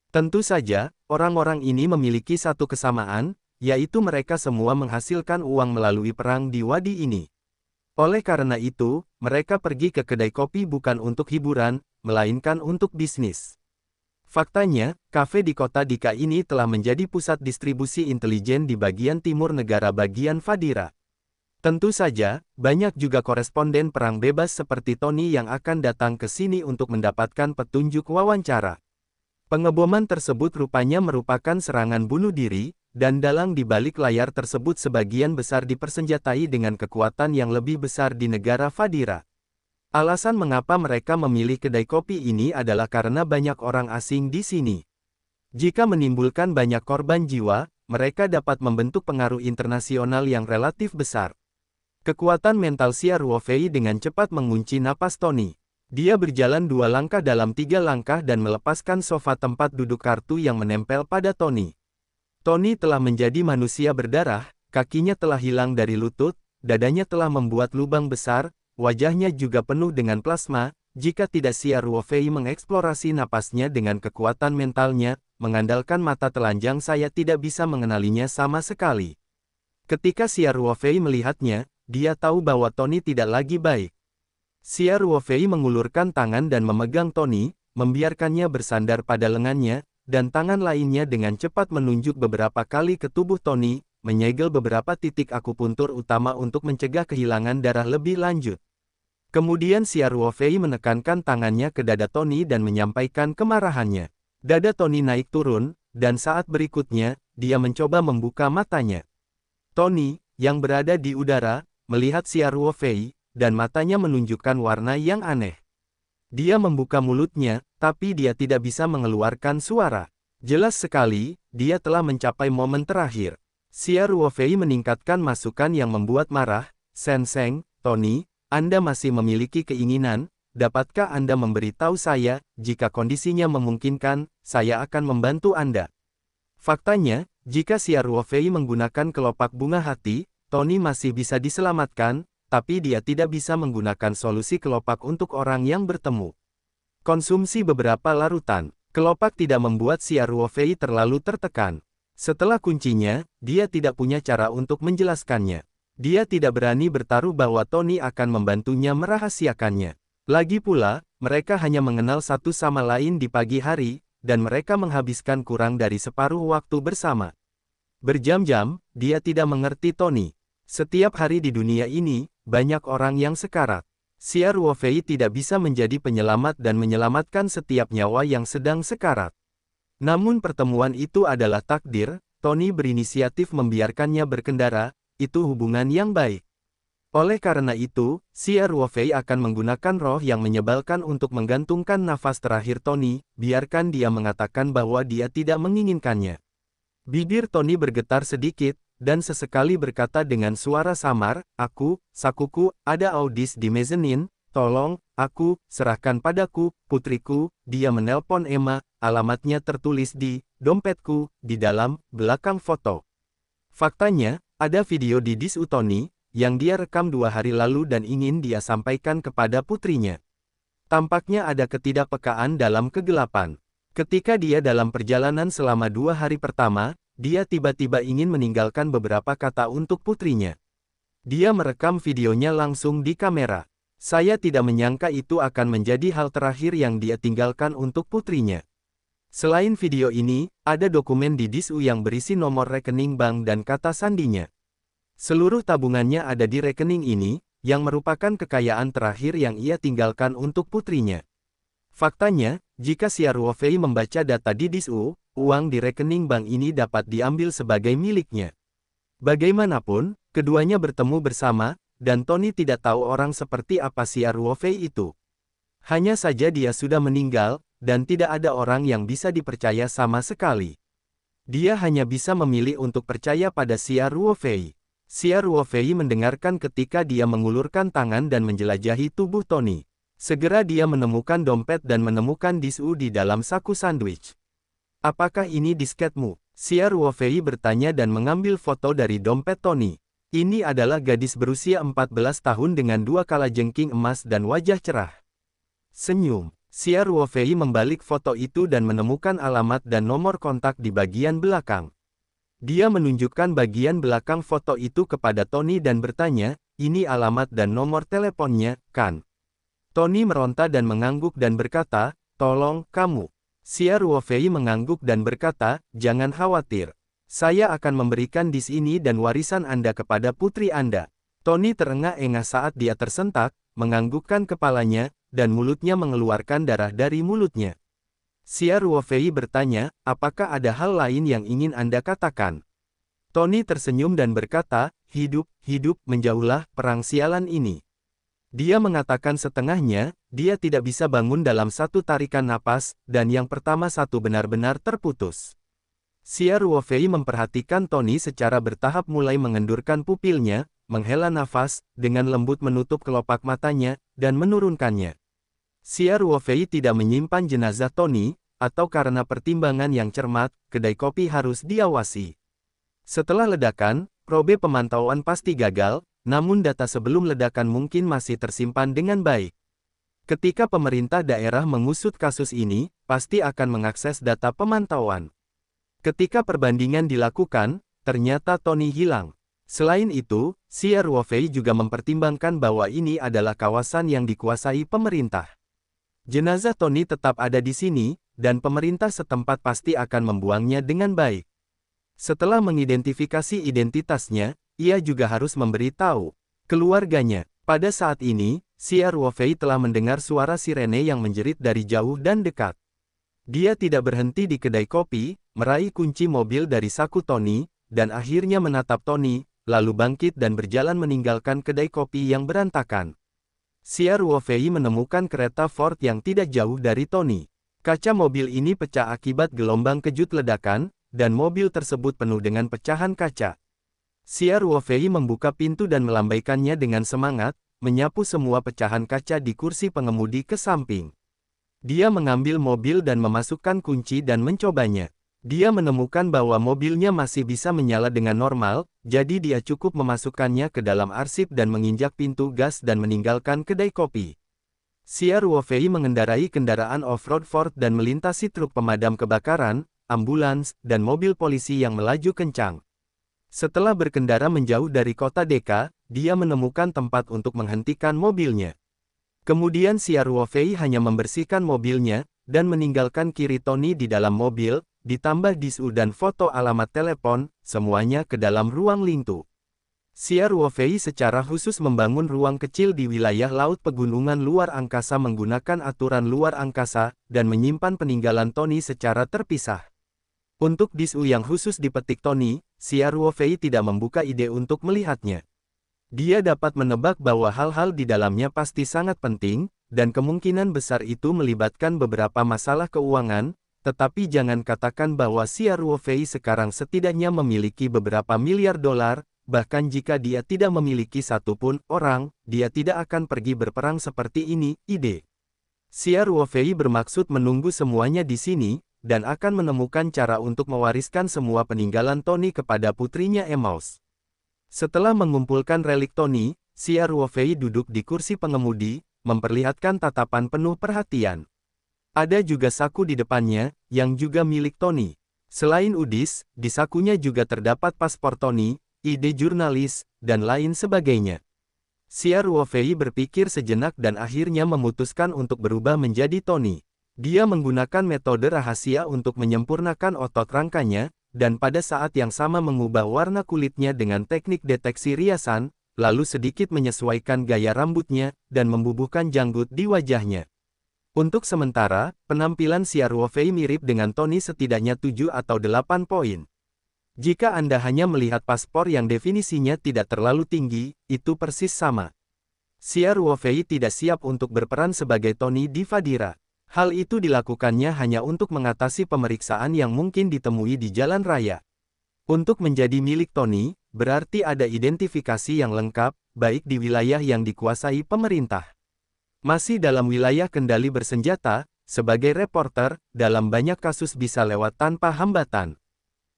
Tentu saja, orang-orang ini memiliki satu kesamaan, yaitu mereka semua menghasilkan uang melalui perang di wadi ini. Oleh karena itu, mereka pergi ke kedai kopi bukan untuk hiburan, melainkan untuk bisnis. Faktanya, kafe di kota Dika ini telah menjadi pusat distribusi intelijen di bagian timur negara bagian Fadira. Tentu saja, banyak juga koresponden perang bebas seperti Tony yang akan datang ke sini untuk mendapatkan petunjuk wawancara. Pengeboman tersebut rupanya merupakan serangan bunuh diri, dan dalang di balik layar tersebut sebagian besar dipersenjatai dengan kekuatan yang lebih besar di negara Fadira. Alasan mengapa mereka memilih kedai kopi ini adalah karena banyak orang asing di sini. Jika menimbulkan banyak korban jiwa, mereka dapat membentuk pengaruh internasional yang relatif besar. Kekuatan mental Xia Ruofei dengan cepat mengunci napas Tony. Dia berjalan 2 langkah dalam 3 langkah dan melepaskan sofa tempat duduk kartu yang menempel pada Tony. Tony telah menjadi manusia berdarah, kakinya telah hilang dari lutut, dadanya telah membuat lubang besar, wajahnya juga penuh dengan plasma. Jika tidak Xia Ruofei mengeksplorasi napasnya dengan kekuatan mentalnya, mengandalkan mata telanjang saya tidak bisa mengenalinya sama sekali. Ketika Xia Ruofei melihatnya, dia tahu bahwa Tony tidak lagi baik. Xia Ruofei mengulurkan tangan dan memegang Tony, membiarkannya bersandar pada lengannya, dan tangan lainnya dengan cepat menunjuk beberapa kali ke tubuh Tony, menyegel beberapa titik akupuntur utama untuk mencegah kehilangan darah lebih lanjut. Kemudian Xia Ruofei menekankan tangannya ke dada Tony dan menyampaikan kemarahannya. Dada Tony naik turun, dan saat berikutnya, dia mencoba membuka matanya. Tony, yang berada di udara, melihat Xia Ruofei, dan matanya menunjukkan warna yang aneh. Dia membuka mulutnya, tapi dia tidak bisa mengeluarkan suara. Jelas sekali, dia telah mencapai momen terakhir. Xia Ruofei meningkatkan masukan yang membuat marah. Senseng, Tony, Anda masih memiliki keinginan, dapatkah Anda memberitahu saya, jika kondisinya memungkinkan, saya akan membantu Anda. Faktanya, jika Xia Ruofei menggunakan kelopak bunga hati, Tony masih bisa diselamatkan, tapi dia tidak bisa menggunakan solusi kelopak untuk orang yang bertemu. Konsumsi beberapa larutan. Kelopak tidak membuat Xia Ruofei terlalu tertekan. Setelah kuncinya, dia tidak punya cara untuk menjelaskannya. Dia tidak berani bertaruh bahwa Tony akan membantunya merahasiakannya. Lagi pula, mereka hanya mengenal satu sama lain di pagi hari, dan mereka menghabiskan kurang dari separuh waktu bersama. Berjam-jam, dia tidak mengerti Tony. Setiap hari di dunia ini, banyak orang yang sekarat. Xia Ruofei tidak bisa menjadi penyelamat dan menyelamatkan setiap nyawa yang sedang sekarat. Namun pertemuan itu adalah takdir. Tony berinisiatif membiarkannya berkendara, itu hubungan yang baik. Oleh karena itu, Xia Ruofei akan menggunakan roh yang menyebalkan untuk menggantungkan nafas terakhir Tony, biarkan dia mengatakan bahwa dia tidak menginginkannya. Bibir Tony bergetar sedikit, dan sesekali berkata dengan suara samar, Sakuku, ada audis di mezanin, tolong, serahkan padaku, putriku. Dia menelpon Emma, alamatnya tertulis di dompetku, di dalam, belakang foto. Faktanya, ada video di disk Tony, yang dia rekam 2 hari lalu dan ingin dia sampaikan kepada putrinya. Tampaknya ada ketidakpekaan dalam kegelapan. Ketika dia dalam perjalanan selama 2 hari pertama, dia tiba-tiba ingin meninggalkan beberapa kata untuk putrinya. Dia merekam videonya langsung di kamera. Saya tidak menyangka itu akan menjadi hal terakhir yang dia tinggalkan untuk putrinya. Selain video ini, ada dokumen di disk yang berisi nomor rekening bank dan kata sandinya. Seluruh tabungannya ada di rekening ini, yang merupakan kekayaan terakhir yang ia tinggalkan untuk putrinya. Faktanya, jika Xia Ruofei membaca data di disk uang di rekening bank ini dapat diambil sebagai miliknya. Bagaimanapun, keduanya bertemu bersama, dan Tony tidak tahu orang seperti apa Xia Ruofei itu. Hanya saja dia sudah meninggal, dan tidak ada orang yang bisa dipercaya sama sekali. Dia hanya bisa memilih untuk percaya pada Xia Ruofei. Xia Ruofei mendengarkan ketika dia mengulurkan tangan dan menjelajahi tubuh Tony. Segera dia menemukan dompet dan menemukan disk di dalam saku sandwich. Apakah ini disketmu? Xia Ruofei bertanya dan mengambil foto dari dompet Tony. Ini adalah gadis berusia 14 tahun dengan 2 kalajengking emas dan wajah cerah. Senyum. Xia Ruofei membalik foto itu dan menemukan alamat dan nomor kontak di bagian belakang. Dia menunjukkan bagian belakang foto itu kepada Tony dan bertanya, ini alamat dan nomor teleponnya, kan? Tony meronta dan mengangguk dan berkata, tolong, kamu. Xia Ruofei mengangguk dan berkata, jangan khawatir. Saya akan memberikan disk ini dan warisan Anda kepada putri Anda. Tony terengah-engah saat dia tersentak, menganggukkan kepalanya, dan mulutnya mengeluarkan darah dari mulutnya. Xia Ruofei bertanya, apakah ada hal lain yang ingin Anda katakan? Tony tersenyum dan berkata, hidup, menjauhlah perang sialan ini. Dia mengatakan setengahnya, dia tidak bisa bangun dalam satu tarikan napas, dan yang pertama satu benar-benar terputus. Xia Ruofei memperhatikan Tony secara bertahap mulai mengendurkan pupilnya, menghela nafas, dengan lembut menutup kelopak matanya, dan menurunkannya. Xia Ruofei tidak menyimpan jenazah Tony, atau karena pertimbangan yang cermat, kedai kopi harus diawasi. Setelah ledakan, probe pemantauan pasti gagal, namun data sebelum ledakan mungkin masih tersimpan dengan baik. Ketika pemerintah daerah mengusut kasus ini, pasti akan mengakses data pemantauan. Ketika perbandingan dilakukan, ternyata Tony hilang. Selain itu, Xia Ruofei juga mempertimbangkan bahwa ini adalah kawasan yang dikuasai pemerintah. Jenazah Tony tetap ada di sini, dan pemerintah setempat pasti akan membuangnya dengan baik. Setelah mengidentifikasi identitasnya, ia juga harus memberitahu keluarganya. Pada saat ini, Xia Ruofei telah mendengar suara sirene yang menjerit dari jauh dan dekat. Dia tidak berhenti di kedai kopi, meraih kunci mobil dari saku Tony, dan akhirnya menatap Tony, lalu bangkit dan berjalan meninggalkan kedai kopi yang berantakan. Xia Ruofei menemukan kereta Ford yang tidak jauh dari Tony. Kaca mobil ini pecah akibat gelombang kejut ledakan, dan mobil tersebut penuh dengan pecahan kaca. Xia Ruofei membuka pintu dan melambaikannya dengan semangat, menyapu semua pecahan kaca di kursi pengemudi ke samping. Dia mengambil mobil dan memasukkan kunci dan mencobanya. Dia menemukan bahwa mobilnya masih bisa menyala dengan normal, jadi dia cukup memasukkannya ke dalam arsip dan menginjak pintu gas dan meninggalkan kedai kopi. Xia Ruofei mengendarai kendaraan off-road Ford dan melintasi truk pemadam kebakaran, ambulans, dan mobil polisi yang melaju kencang. Setelah berkendara menjauh dari kota Deka, dia menemukan tempat untuk menghentikan mobilnya. Kemudian Xia Ruofei hanya membersihkan mobilnya, dan meninggalkan kiri Tony di dalam mobil, ditambah disu dan foto alamat telepon, semuanya ke dalam ruang lintu. Xia Ruofei secara khusus membangun ruang kecil di wilayah laut pegunungan luar angkasa menggunakan aturan luar angkasa, dan menyimpan peninggalan Tony secara terpisah. Untuk disu yang khusus dipetik Tony, Xia Ruofei tidak membuka ide untuk melihatnya. Dia dapat menebak bahwa hal-hal di dalamnya pasti sangat penting, dan kemungkinan besar itu melibatkan beberapa masalah keuangan, tetapi jangan katakan bahwa Xia Ruofei sekarang setidaknya memiliki beberapa miliar dolar, bahkan jika dia tidak memiliki satupun orang, dia tidak akan pergi berperang seperti ini, ide. Xia Ruofei bermaksud menunggu semuanya di sini, dan akan menemukan cara untuk mewariskan semua peninggalan Tony kepada putrinya Emaus. Setelah mengumpulkan relik Tony, Xia Ruofei duduk di kursi pengemudi, memperlihatkan tatapan penuh perhatian. Ada juga saku di depannya, yang juga milik Tony. Selain udis, di sakunya juga terdapat paspor Tony, ide jurnalis, dan lain sebagainya. Xia Ruofei berpikir sejenak dan akhirnya memutuskan untuk berubah menjadi Tony. Dia menggunakan metode rahasia untuk menyempurnakan otot rangkanya, dan pada saat yang sama mengubah warna kulitnya dengan teknik deteksi riasan, lalu sedikit menyesuaikan gaya rambutnya, dan membubuhkan janggut di wajahnya. Untuk sementara, penampilan Xia Ruofei mirip dengan Tony setidaknya 7 atau 8 poin. Jika Anda hanya melihat paspor yang definisinya tidak terlalu tinggi, itu persis sama. Xia Ruofei tidak siap untuk berperan sebagai Tony di Fadira. Hal itu dilakukannya hanya untuk mengatasi pemeriksaan yang mungkin ditemui di jalan raya. Untuk menjadi milik Tony, berarti ada identifikasi yang lengkap, baik di wilayah yang dikuasai pemerintah. Masih dalam wilayah kendali bersenjata, sebagai reporter, dalam banyak kasus bisa lewat tanpa hambatan.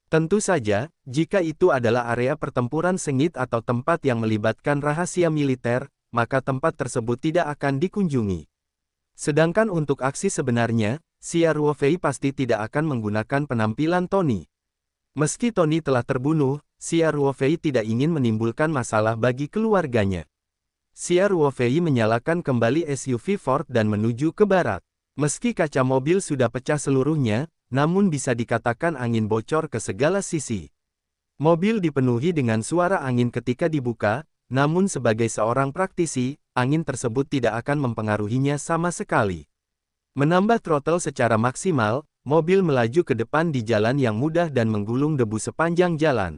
Tentu saja, jika itu adalah area pertempuran sengit atau tempat yang melibatkan rahasia militer, maka tempat tersebut tidak akan dikunjungi. Sedangkan untuk aksi sebenarnya, Xia Ruofei pasti tidak akan menggunakan penampilan Tony. Meski Tony telah terbunuh, Xia Ruofei tidak ingin menimbulkan masalah bagi keluarganya. Xia Ruofei menyalakan kembali SUV Ford dan menuju ke barat. Meski kaca mobil sudah pecah seluruhnya, namun bisa dikatakan angin bocor ke segala sisi. Mobil dipenuhi dengan suara angin ketika dibuka, namun sebagai seorang praktisi, angin tersebut tidak akan mempengaruhinya sama sekali. Menambah throttle secara maksimal, mobil melaju ke depan di jalan yang mudah dan menggulung debu sepanjang jalan.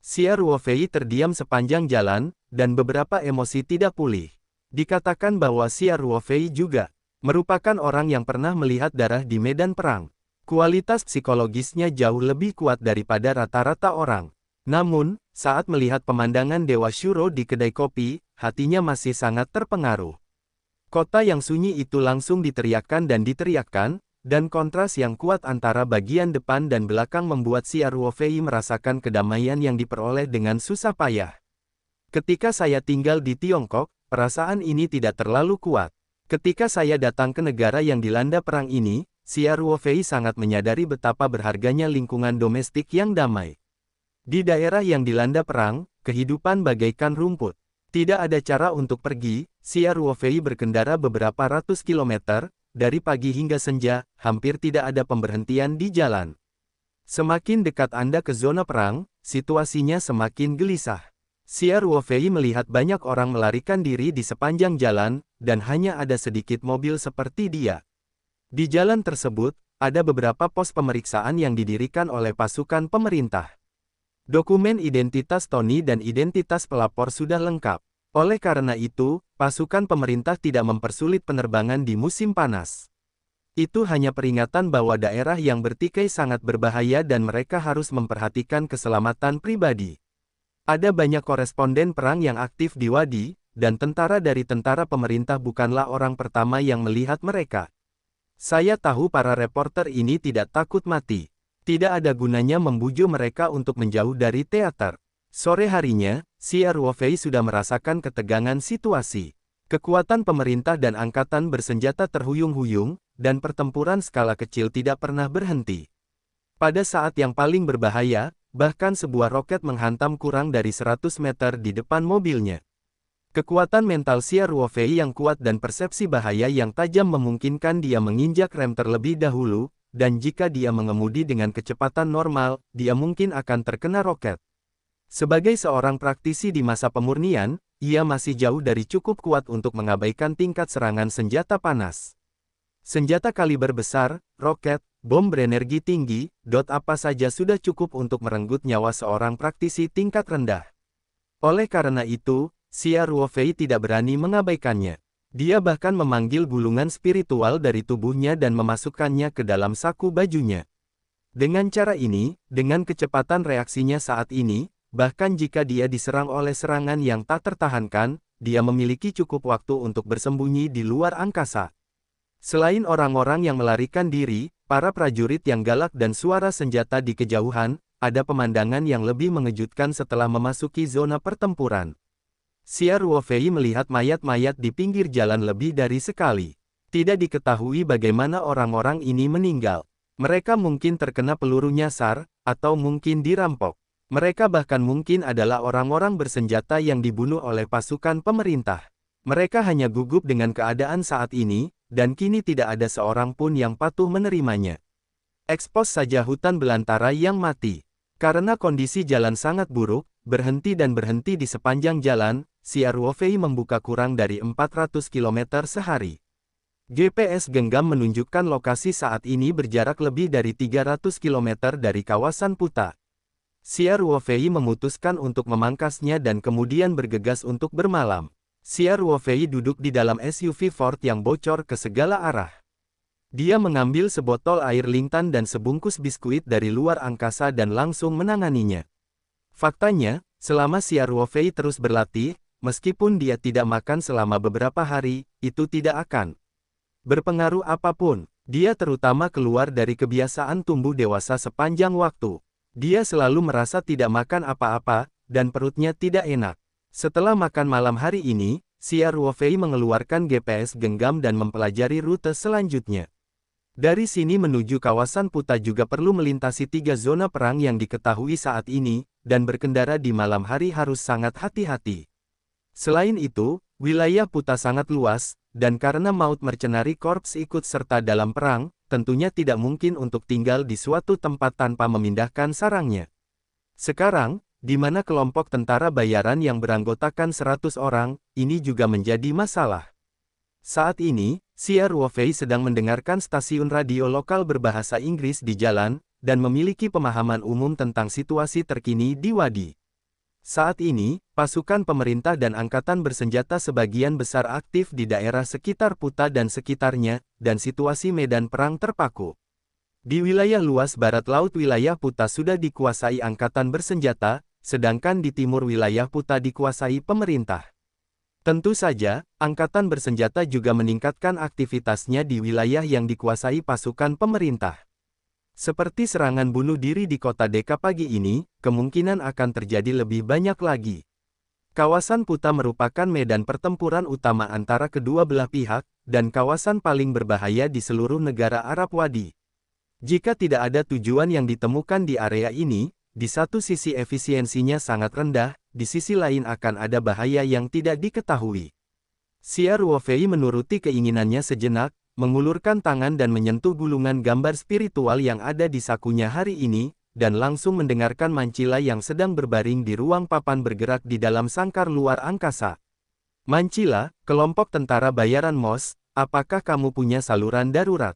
Xia Ruofei terdiam sepanjang jalan, dan beberapa emosi tidak pulih. Dikatakan bahwa Xia Ruofei juga merupakan orang yang pernah melihat darah di medan perang. Kualitas psikologisnya jauh lebih kuat daripada rata-rata orang. Namun, saat melihat pemandangan Dewa Shuro di kedai kopi, hatinya masih sangat terpengaruh. Kota yang sunyi itu langsung diteriakkan, dan kontras yang kuat antara bagian depan dan belakang membuat Xia Ruofei merasakan kedamaian yang diperoleh dengan susah payah. Ketika saya tinggal di Tiongkok, perasaan ini tidak terlalu kuat. Ketika saya datang ke negara yang dilanda perang ini, Xia Ruofei sangat menyadari betapa berharganya lingkungan domestik yang damai. Di daerah yang dilanda perang, kehidupan bagaikan rumput. Tidak ada cara untuk pergi. Xia Ruofei berkendara beberapa ratus kilometer, dari pagi hingga senja, hampir tidak ada pemberhentian di jalan. Semakin dekat Anda ke zona perang, situasinya semakin gelisah. Xia Ruofei melihat banyak orang melarikan diri di sepanjang jalan, dan hanya ada sedikit mobil seperti dia. Di jalan tersebut, ada beberapa pos pemeriksaan yang didirikan oleh pasukan pemerintah. Dokumen identitas Tony dan identitas pelapor sudah lengkap. Oleh karena itu, pasukan pemerintah tidak mempersulit penerbangan di musim panas. Itu hanya peringatan bahwa daerah yang bertikai sangat berbahaya dan mereka harus memperhatikan keselamatan pribadi. Ada banyak koresponden perang yang aktif di Wadi, dan tentara dari tentara pemerintah bukanlah orang pertama yang melihat mereka. Saya tahu para reporter ini tidak takut mati. Tidak ada gunanya membujuk mereka untuk menjauh dari teater. Sore harinya, Xia Ruofei sudah merasakan ketegangan situasi. Kekuatan pemerintah dan angkatan bersenjata terhuyung-huyung, dan pertempuran skala kecil tidak pernah berhenti. Pada saat yang paling berbahaya, bahkan sebuah roket menghantam kurang dari 100 meter di depan mobilnya. Kekuatan mental Xia Ruofei yang kuat dan persepsi bahaya yang tajam memungkinkan dia menginjak rem terlebih dahulu, dan jika dia mengemudi dengan kecepatan normal, dia mungkin akan terkena roket. Sebagai seorang praktisi di masa pemurnian, ia masih jauh dari cukup kuat untuk mengabaikan tingkat serangan senjata panas. Senjata kaliber besar, roket, bom berenergi tinggi, apa saja sudah cukup untuk merenggut nyawa seorang praktisi tingkat rendah. Oleh karena itu, Xia Ruofei tidak berani mengabaikannya. Dia bahkan memanggil gulungan spiritual dari tubuhnya dan memasukkannya ke dalam saku bajunya. Dengan cara ini, dengan kecepatan reaksinya saat ini, bahkan jika dia diserang oleh serangan yang tak tertahankan, dia memiliki cukup waktu untuk bersembunyi di luar angkasa. Selain orang-orang yang melarikan diri, para prajurit yang galak dan suara senjata di kejauhan, ada pemandangan yang lebih mengejutkan setelah memasuki zona pertempuran. Xia Ruofei melihat mayat-mayat di pinggir jalan lebih dari sekali. Tidak diketahui bagaimana orang-orang ini meninggal. Mereka mungkin terkena peluru nyasar, atau mungkin dirampok. Mereka bahkan mungkin adalah orang-orang bersenjata yang dibunuh oleh pasukan pemerintah. Mereka hanya gugup dengan keadaan saat ini, dan kini tidak ada seorang pun yang patuh menerimanya. Ekspos saja hutan belantara yang mati. Karena kondisi jalan sangat buruk, berhenti di sepanjang jalan, Xia Ruofei membuka kurang dari 400 km sehari. GPS genggam menunjukkan lokasi saat ini berjarak lebih dari 300 km dari kawasan Puta. Xia Ruofei memutuskan untuk memangkasnya dan kemudian bergegas untuk bermalam. Xia Ruofei duduk di dalam SUV Ford yang bocor ke segala arah. Dia mengambil sebotol air Lingtan dan sebungkus biskuit dari luar angkasa dan langsung menanganinya. Faktanya, selama Xia Ruofei terus berlatih, meskipun dia tidak makan selama beberapa hari, itu tidak akan berpengaruh apapun. Dia terutama keluar dari kebiasaan tumbuh dewasa sepanjang waktu. Dia selalu merasa tidak makan apa-apa, dan perutnya tidak enak. Setelah makan malam hari ini, Xia Ruofei mengeluarkan GPS genggam dan mempelajari rute selanjutnya. Dari sini menuju kawasan Puta juga perlu melintasi 3 zona perang yang diketahui saat ini, dan berkendara di malam hari harus sangat hati-hati. Selain itu, wilayah Puta sangat luas, dan karena Maut Mercenary Corps ikut serta dalam perang, tentunya tidak mungkin untuk tinggal di suatu tempat tanpa memindahkan sarangnya. Sekarang, di mana kelompok tentara bayaran yang beranggotakan 100 orang, ini juga menjadi masalah. Saat ini, Xia Ruofei sedang mendengarkan stasiun radio lokal berbahasa Inggris di jalan, dan memiliki pemahaman umum tentang situasi terkini di Wadi. Saat ini, pasukan pemerintah dan angkatan bersenjata sebagian besar aktif di daerah sekitar Puta dan sekitarnya, dan situasi medan perang terpaku. Di wilayah luas barat laut wilayah Puta sudah dikuasai angkatan bersenjata, sedangkan di timur wilayah Puta dikuasai pemerintah. Tentu saja, angkatan bersenjata juga meningkatkan aktivitasnya di wilayah yang dikuasai pasukan pemerintah. Seperti serangan bunuh diri di kota Deka pagi ini, kemungkinan akan terjadi lebih banyak lagi. Kawasan Puta merupakan medan pertempuran utama antara kedua belah pihak, dan kawasan paling berbahaya di seluruh negara Arab Wadi. Jika tidak ada tujuan yang ditemukan di area ini, di satu sisi efisiensinya sangat rendah, di sisi lain akan ada bahaya yang tidak diketahui. Xia Ruofei menuruti keinginannya sejenak, mengulurkan tangan dan menyentuh gulungan gambar spiritual yang ada di sakunya hari ini, dan langsung mendengarkan Mancila yang sedang berbaring di ruang papan bergerak di dalam sangkar luar angkasa. Mancila, kelompok tentara bayaran MOS, apakah kamu punya saluran darurat?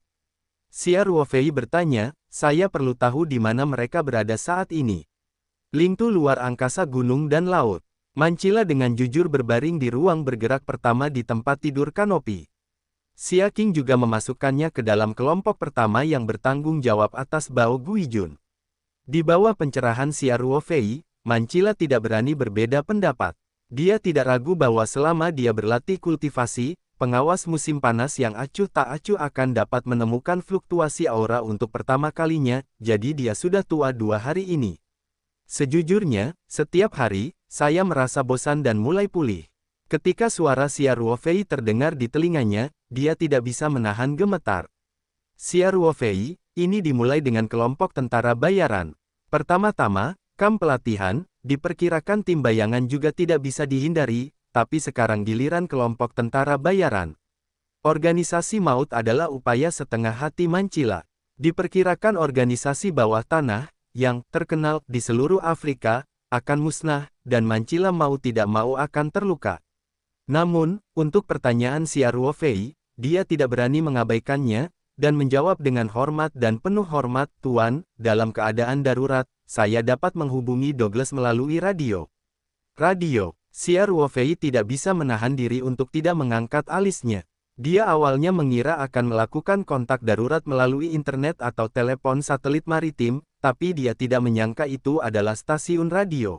Xia Ruofei bertanya, saya perlu tahu di mana mereka berada saat ini. Lingtu luar angkasa gunung dan laut. Mancila dengan jujur berbaring di ruang bergerak pertama di tempat tidur kanopi. Xia Qing juga memasukkannya ke dalam kelompok pertama yang bertanggung jawab atas Bao Guijun. Di bawah pencerahan Xia Ruofei, Mancila tidak berani berbeda pendapat. Dia tidak ragu bahwa selama dia berlatih kultivasi, pengawas musim panas yang acuh tak acuh akan dapat menemukan fluktuasi aura untuk pertama kalinya, jadi dia sudah tua 2 hari ini. Sejujurnya, setiap hari, saya merasa bosan dan mulai pulih. Ketika suara Xia Ruofei terdengar di telinganya, dia tidak bisa menahan gemetar. Xia Ruofei, ini dimulai dengan kelompok tentara bayaran. Pertama-tama, kamp pelatihan, diperkirakan tim bayangan juga tidak bisa dihindari, tapi sekarang giliran kelompok tentara bayaran. Organisasi maut adalah upaya setengah hati Mancila. Diperkirakan organisasi bawah tanah, yang terkenal di seluruh Afrika, akan musnah, dan Mancila mau tidak mau akan terluka. Namun, untuk pertanyaan Xia Ruofei, dia tidak berani mengabaikannya, dan menjawab dengan hormat dan penuh hormat, Tuan, dalam keadaan darurat, saya dapat menghubungi Douglas melalui radio. Radio. Xia Ruofei tidak bisa menahan diri untuk tidak mengangkat alisnya. Dia awalnya mengira akan melakukan kontak darurat melalui internet atau telepon satelit maritim, tapi dia tidak menyangka itu adalah stasiun radio.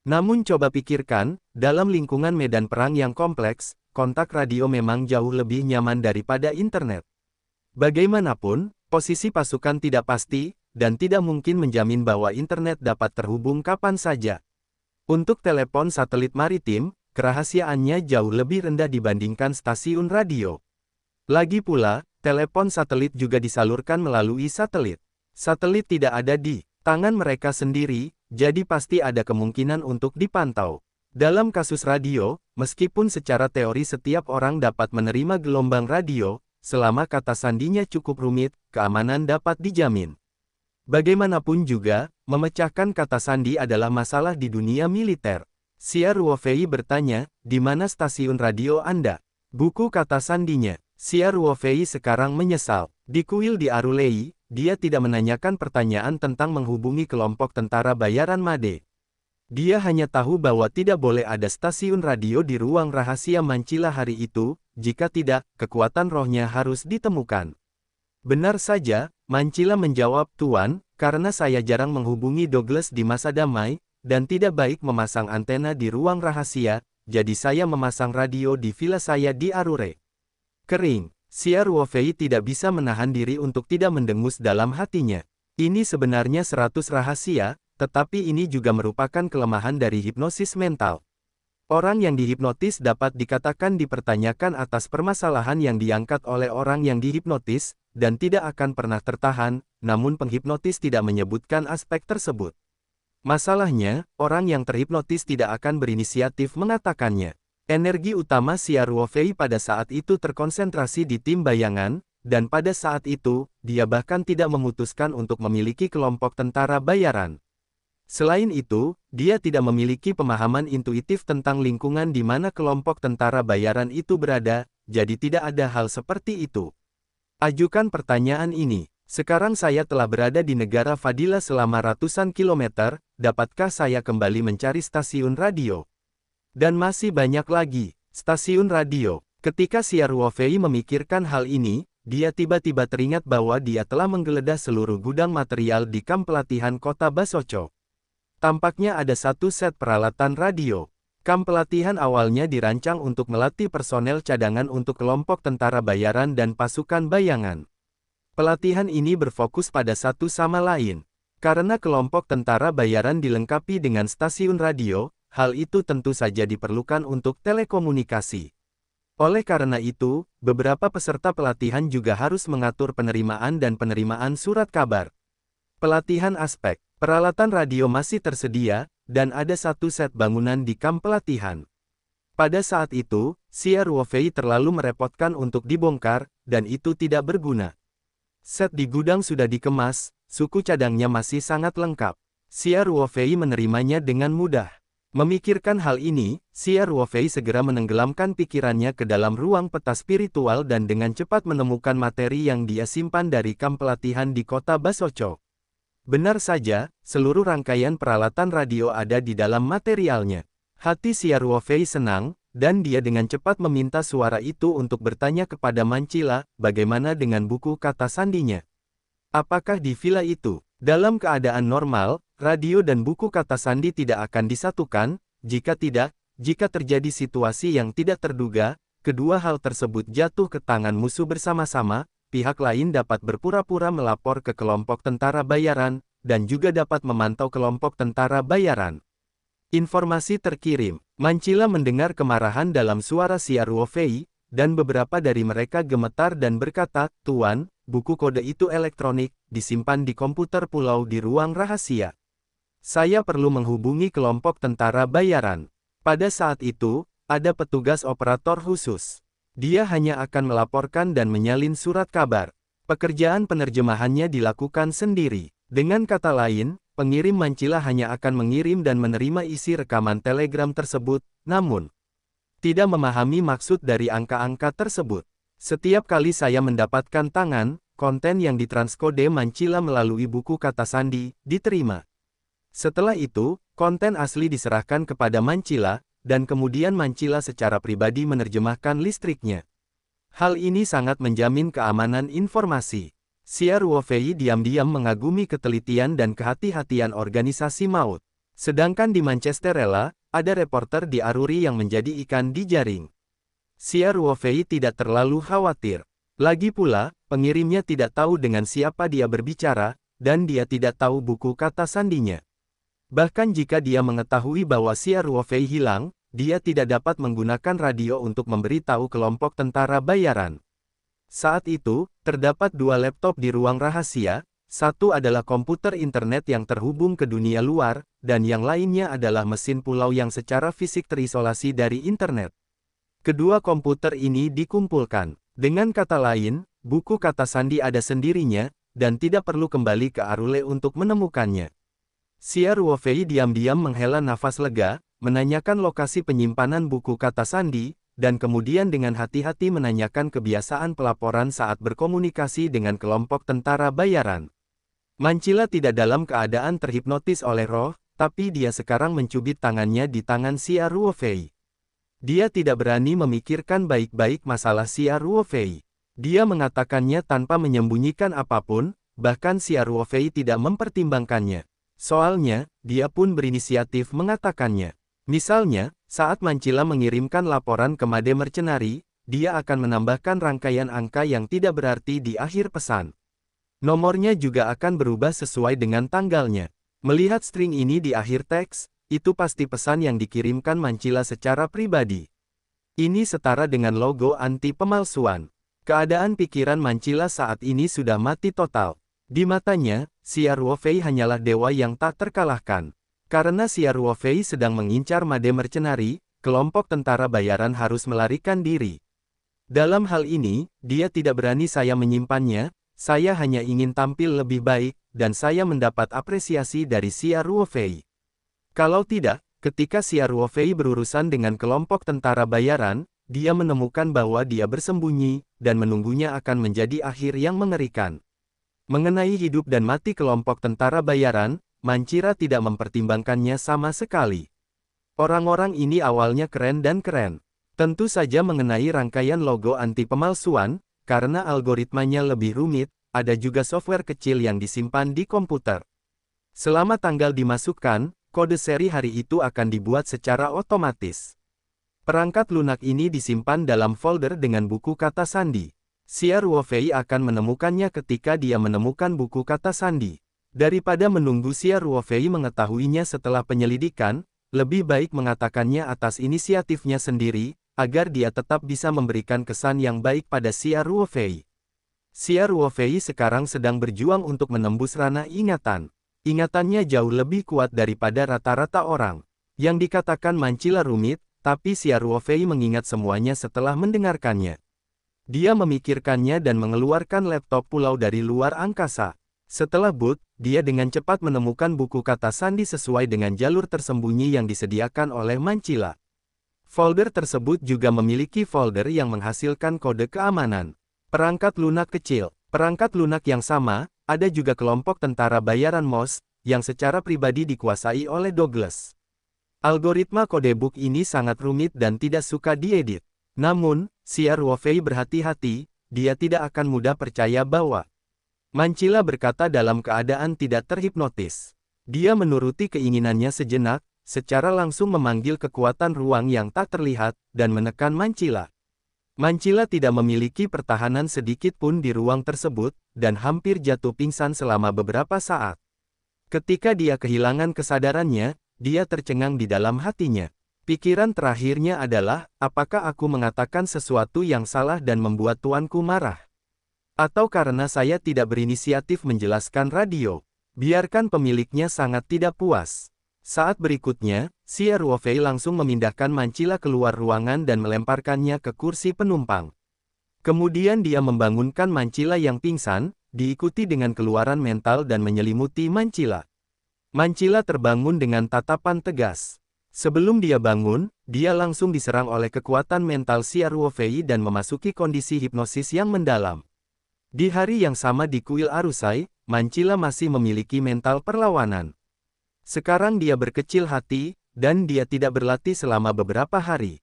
Namun coba pikirkan, dalam lingkungan medan perang yang kompleks, kontak radio memang jauh lebih nyaman daripada internet. Bagaimanapun, posisi pasukan tidak pasti, dan tidak mungkin menjamin bahwa internet dapat terhubung kapan saja. Untuk telepon satelit maritim, kerahasiaannya jauh lebih rendah dibandingkan stasiun radio. Lagi pula, telepon satelit juga disalurkan melalui satelit. Satelit tidak ada di tangan mereka sendiri, jadi pasti ada kemungkinan untuk dipantau. Dalam kasus radio, meskipun secara teori setiap orang dapat menerima gelombang radio, selama kata sandinya cukup rumit, keamanan dapat dijamin. Bagaimanapun juga, memecahkan kata sandi adalah masalah di dunia militer. Xia Ruofei bertanya, di mana stasiun radio Anda? Buku kata sandinya. Xia Ruofei sekarang menyesal. Di kuil di Arulei, dia tidak menanyakan pertanyaan tentang menghubungi kelompok tentara bayaran Made. Dia hanya tahu bahwa tidak boleh ada stasiun radio di ruang rahasia Mancila hari itu, jika tidak, kekuatan rohnya harus ditemukan. Benar saja, Mancila menjawab, Tuan, karena saya jarang menghubungi Douglas di masa damai, dan tidak baik memasang antena di ruang rahasia, jadi saya memasang radio di villa saya di Arure. Kering. Xia Ruofei tidak bisa menahan diri untuk tidak mendengus dalam hatinya. Ini sebenarnya 100 rahasia, tetapi ini juga merupakan kelemahan dari hipnosis mental. Orang yang dihipnotis dapat dikatakan dipertanyakan atas permasalahan yang diangkat oleh orang yang dihipnotis, dan tidak akan pernah tertahan, namun penghipnotis tidak menyebutkan aspek tersebut. Masalahnya, orang yang terhipnotis tidak akan berinisiatif mengatakannya. Energi utama Xia Ruofei pada saat itu terkonsentrasi di tim bayangan, dan pada saat itu, dia bahkan tidak memutuskan untuk memiliki kelompok tentara bayaran. Selain itu, dia tidak memiliki pemahaman intuitif tentang lingkungan di mana kelompok tentara bayaran itu berada, jadi tidak ada hal seperti itu. Ajukan pertanyaan ini. Sekarang saya telah berada di negara Fadila selama ratusan kilometer, dapatkah saya kembali mencari stasiun radio? Dan masih banyak lagi, stasiun radio. Ketika Xia Ruofei memikirkan hal ini, dia tiba-tiba teringat bahwa dia telah menggeledah seluruh gudang material di kamp pelatihan kota Basocho. Tampaknya ada satu set peralatan radio. Kamp pelatihan awalnya dirancang untuk melatih personel cadangan untuk kelompok tentara bayaran dan pasukan bayangan. Pelatihan ini berfokus pada satu sama lain. Karena kelompok tentara bayaran dilengkapi dengan stasiun radio, hal itu tentu saja diperlukan untuk telekomunikasi. Oleh karena itu, beberapa peserta pelatihan juga harus mengatur penerimaan dan penerimaan surat kabar. Pelatihan aspek, peralatan radio masih tersedia, dan ada satu set bangunan di kamp pelatihan. Pada saat itu, Xia Ruofei terlalu merepotkan untuk dibongkar, dan itu tidak berguna. Set di gudang sudah dikemas, suku cadangnya masih sangat lengkap. Xia Ruofei menerimanya dengan mudah. Memikirkan hal ini, Xia Ruofei segera menenggelamkan pikirannya ke dalam ruang peta spiritual dan dengan cepat menemukan materi yang dia simpan dari kamp pelatihan di kota Basocho. Benar saja, seluruh rangkaian peralatan radio ada di dalam materialnya. Hati Xia Ruofei senang, dan dia dengan cepat meminta suara itu untuk bertanya kepada Mancila, bagaimana dengan buku kata sandinya. Apakah di villa itu, dalam keadaan normal, radio dan buku kata sandi tidak akan disatukan? Jika tidak, jika terjadi situasi yang tidak terduga, kedua hal tersebut jatuh ke tangan musuh bersama-sama, pihak lain dapat berpura-pura melapor ke kelompok tentara bayaran, dan juga dapat memantau kelompok tentara bayaran. Informasi terkirim. Mancila mendengar kemarahan dalam suara Xia Ruofei, dan beberapa dari mereka gemetar dan berkata, "Tuan, buku kode itu elektronik, disimpan di komputer pulau di ruang rahasia. Saya perlu menghubungi kelompok tentara bayaran." Pada saat itu, ada petugas operator khusus. Dia hanya akan melaporkan dan menyalin surat kabar. Pekerjaan penerjemahannya dilakukan sendiri. Dengan kata lain, pengirim Mancila hanya akan mengirim dan menerima isi rekaman telegram tersebut, namun tidak memahami maksud dari angka-angka tersebut. Setiap kali saya mendapatkan konten yang ditranskode Mancila melalui buku kata sandi, diterima. Setelah itu, konten asli diserahkan kepada Mancila, dan kemudian Mancila secara pribadi menerjemahkan listriknya. Hal ini sangat menjamin keamanan informasi. Xia Ruofei diam-diam mengagumi ketelitian dan kehati-hatian organisasi maut. Sedangkan di Manchesterella, ada reporter di Aruri yang menjadi ikan di jaring. Xia Ruofei tidak terlalu khawatir. Lagi pula, pengirimnya tidak tahu dengan siapa dia berbicara, dan dia tidak tahu buku kata sandinya. Bahkan jika dia mengetahui bahwa Xia Ruofei hilang, dia tidak dapat menggunakan radio untuk memberitahu kelompok tentara bayaran. Saat itu, terdapat dua laptop di ruang rahasia, satu adalah komputer internet yang terhubung ke dunia luar, dan yang lainnya adalah mesin pulau yang secara fisik terisolasi dari internet. Kedua komputer ini dikumpulkan. Dengan kata lain, buku kata sandi ada sendirinya, dan tidak perlu kembali ke Arule untuk menemukannya. Xia Ruofei diam-diam menghela nafas lega, menanyakan lokasi penyimpanan buku kata sandi, dan kemudian dengan hati-hati menanyakan kebiasaan pelaporan saat berkomunikasi dengan kelompok tentara bayaran. Mancila tidak dalam keadaan terhipnotis oleh roh, tapi dia sekarang mencubit tangannya di tangan Xia Ruofei. Dia tidak berani memikirkan baik-baik masalah Xia Ruofei. Dia mengatakannya tanpa menyembunyikan apapun, bahkan Xia Ruofei tidak mempertimbangkannya. Soalnya, dia pun berinisiatif mengatakannya. Misalnya, saat Mancila mengirimkan laporan ke Made Mercenari, dia akan menambahkan rangkaian angka yang tidak berarti di akhir pesan. Nomornya juga akan berubah sesuai dengan tanggalnya. Melihat string ini di akhir teks, itu pasti pesan yang dikirimkan Mancila secara pribadi. Ini setara dengan logo anti pemalsuan. Keadaan pikiran Mancila saat ini sudah mati total. Di matanya, Xia Ruofei hanyalah dewa yang tak terkalahkan. Karena Xia Ruofei sedang mengincar Made Mercenari, kelompok tentara bayaran harus melarikan diri. Dalam hal ini, dia tidak berani saya menyimpannya, saya hanya ingin tampil lebih baik, dan saya mendapat apresiasi dari Xia Ruofei. Kalau tidak, ketika Xia Ruofei berurusan dengan kelompok tentara bayaran, dia menemukan bahwa dia bersembunyi, dan menunggunya akan menjadi akhir yang mengerikan. Mengenai hidup dan mati kelompok tentara bayaran, Manchira tidak mempertimbangkannya sama sekali. Orang-orang ini awalnya keren dan keren. Tentu saja mengenai rangkaian logo anti pemalsuan, karena algoritmanya lebih rumit, ada juga software kecil yang disimpan di komputer. Selama tanggal dimasukkan, kode seri hari itu akan dibuat secara otomatis. Perangkat lunak ini disimpan dalam folder dengan buku kata sandi. Xia Ruofei akan menemukannya ketika dia menemukan buku kata sandi. Daripada menunggu Xia Ruofei mengetahuinya setelah penyelidikan, lebih baik mengatakannya atas inisiatifnya sendiri, agar dia tetap bisa memberikan kesan yang baik pada Xia Ruofei. Xia Ruofei sekarang sedang berjuang untuk menembus ranah ingatan. Ingatannya jauh lebih kuat daripada rata-rata orang. Yang dikatakan Manchila rumit, tapi Xia Ruofei mengingat semuanya setelah mendengarkannya. Dia memikirkannya dan mengeluarkan laptop pulau dari luar angkasa. Setelah boot, dia dengan cepat menemukan buku kata sandi sesuai dengan jalur tersembunyi yang disediakan oleh Manchila. Folder tersebut juga memiliki folder yang menghasilkan kode keamanan. Perangkat lunak kecil. Perangkat lunak yang sama, ada juga kelompok tentara bayaran MOS, yang secara pribadi dikuasai oleh Douglas. Algoritma kodebook ini sangat rumit dan tidak suka diedit. Namun, Xia Ruofei berhati-hati, dia tidak akan mudah percaya bahwa Manchila berkata dalam keadaan tidak terhipnotis. Dia menuruti keinginannya sejenak, secara langsung memanggil kekuatan ruang yang tak terlihat, dan menekan Manchila. Manchila tidak memiliki pertahanan sedikit pun di ruang tersebut, dan hampir jatuh pingsan selama beberapa saat. Ketika dia kehilangan kesadarannya, dia tercengang di dalam hatinya. Pikiran terakhirnya adalah, apakah aku mengatakan sesuatu yang salah dan membuat tuanku marah? Atau karena saya tidak berinisiatif menjelaskan radio? Biarkan pemiliknya sangat tidak puas. Saat berikutnya, Xia Ruofei langsung memindahkan Manchila keluar ruangan dan melemparkannya ke kursi penumpang. Kemudian dia membangunkan Manchila yang pingsan, diikuti dengan keluaran mental dan menyelimuti Manchila. Manchila terbangun dengan tatapan tegas. Sebelum dia bangun, dia langsung diserang oleh kekuatan mental Xia Ruofei dan memasuki kondisi hipnosis yang mendalam. Di hari yang sama di kuil Arusai, Manchila masih memiliki mental perlawanan. Sekarang dia berkecil hati, dan dia tidak berlatih selama beberapa hari.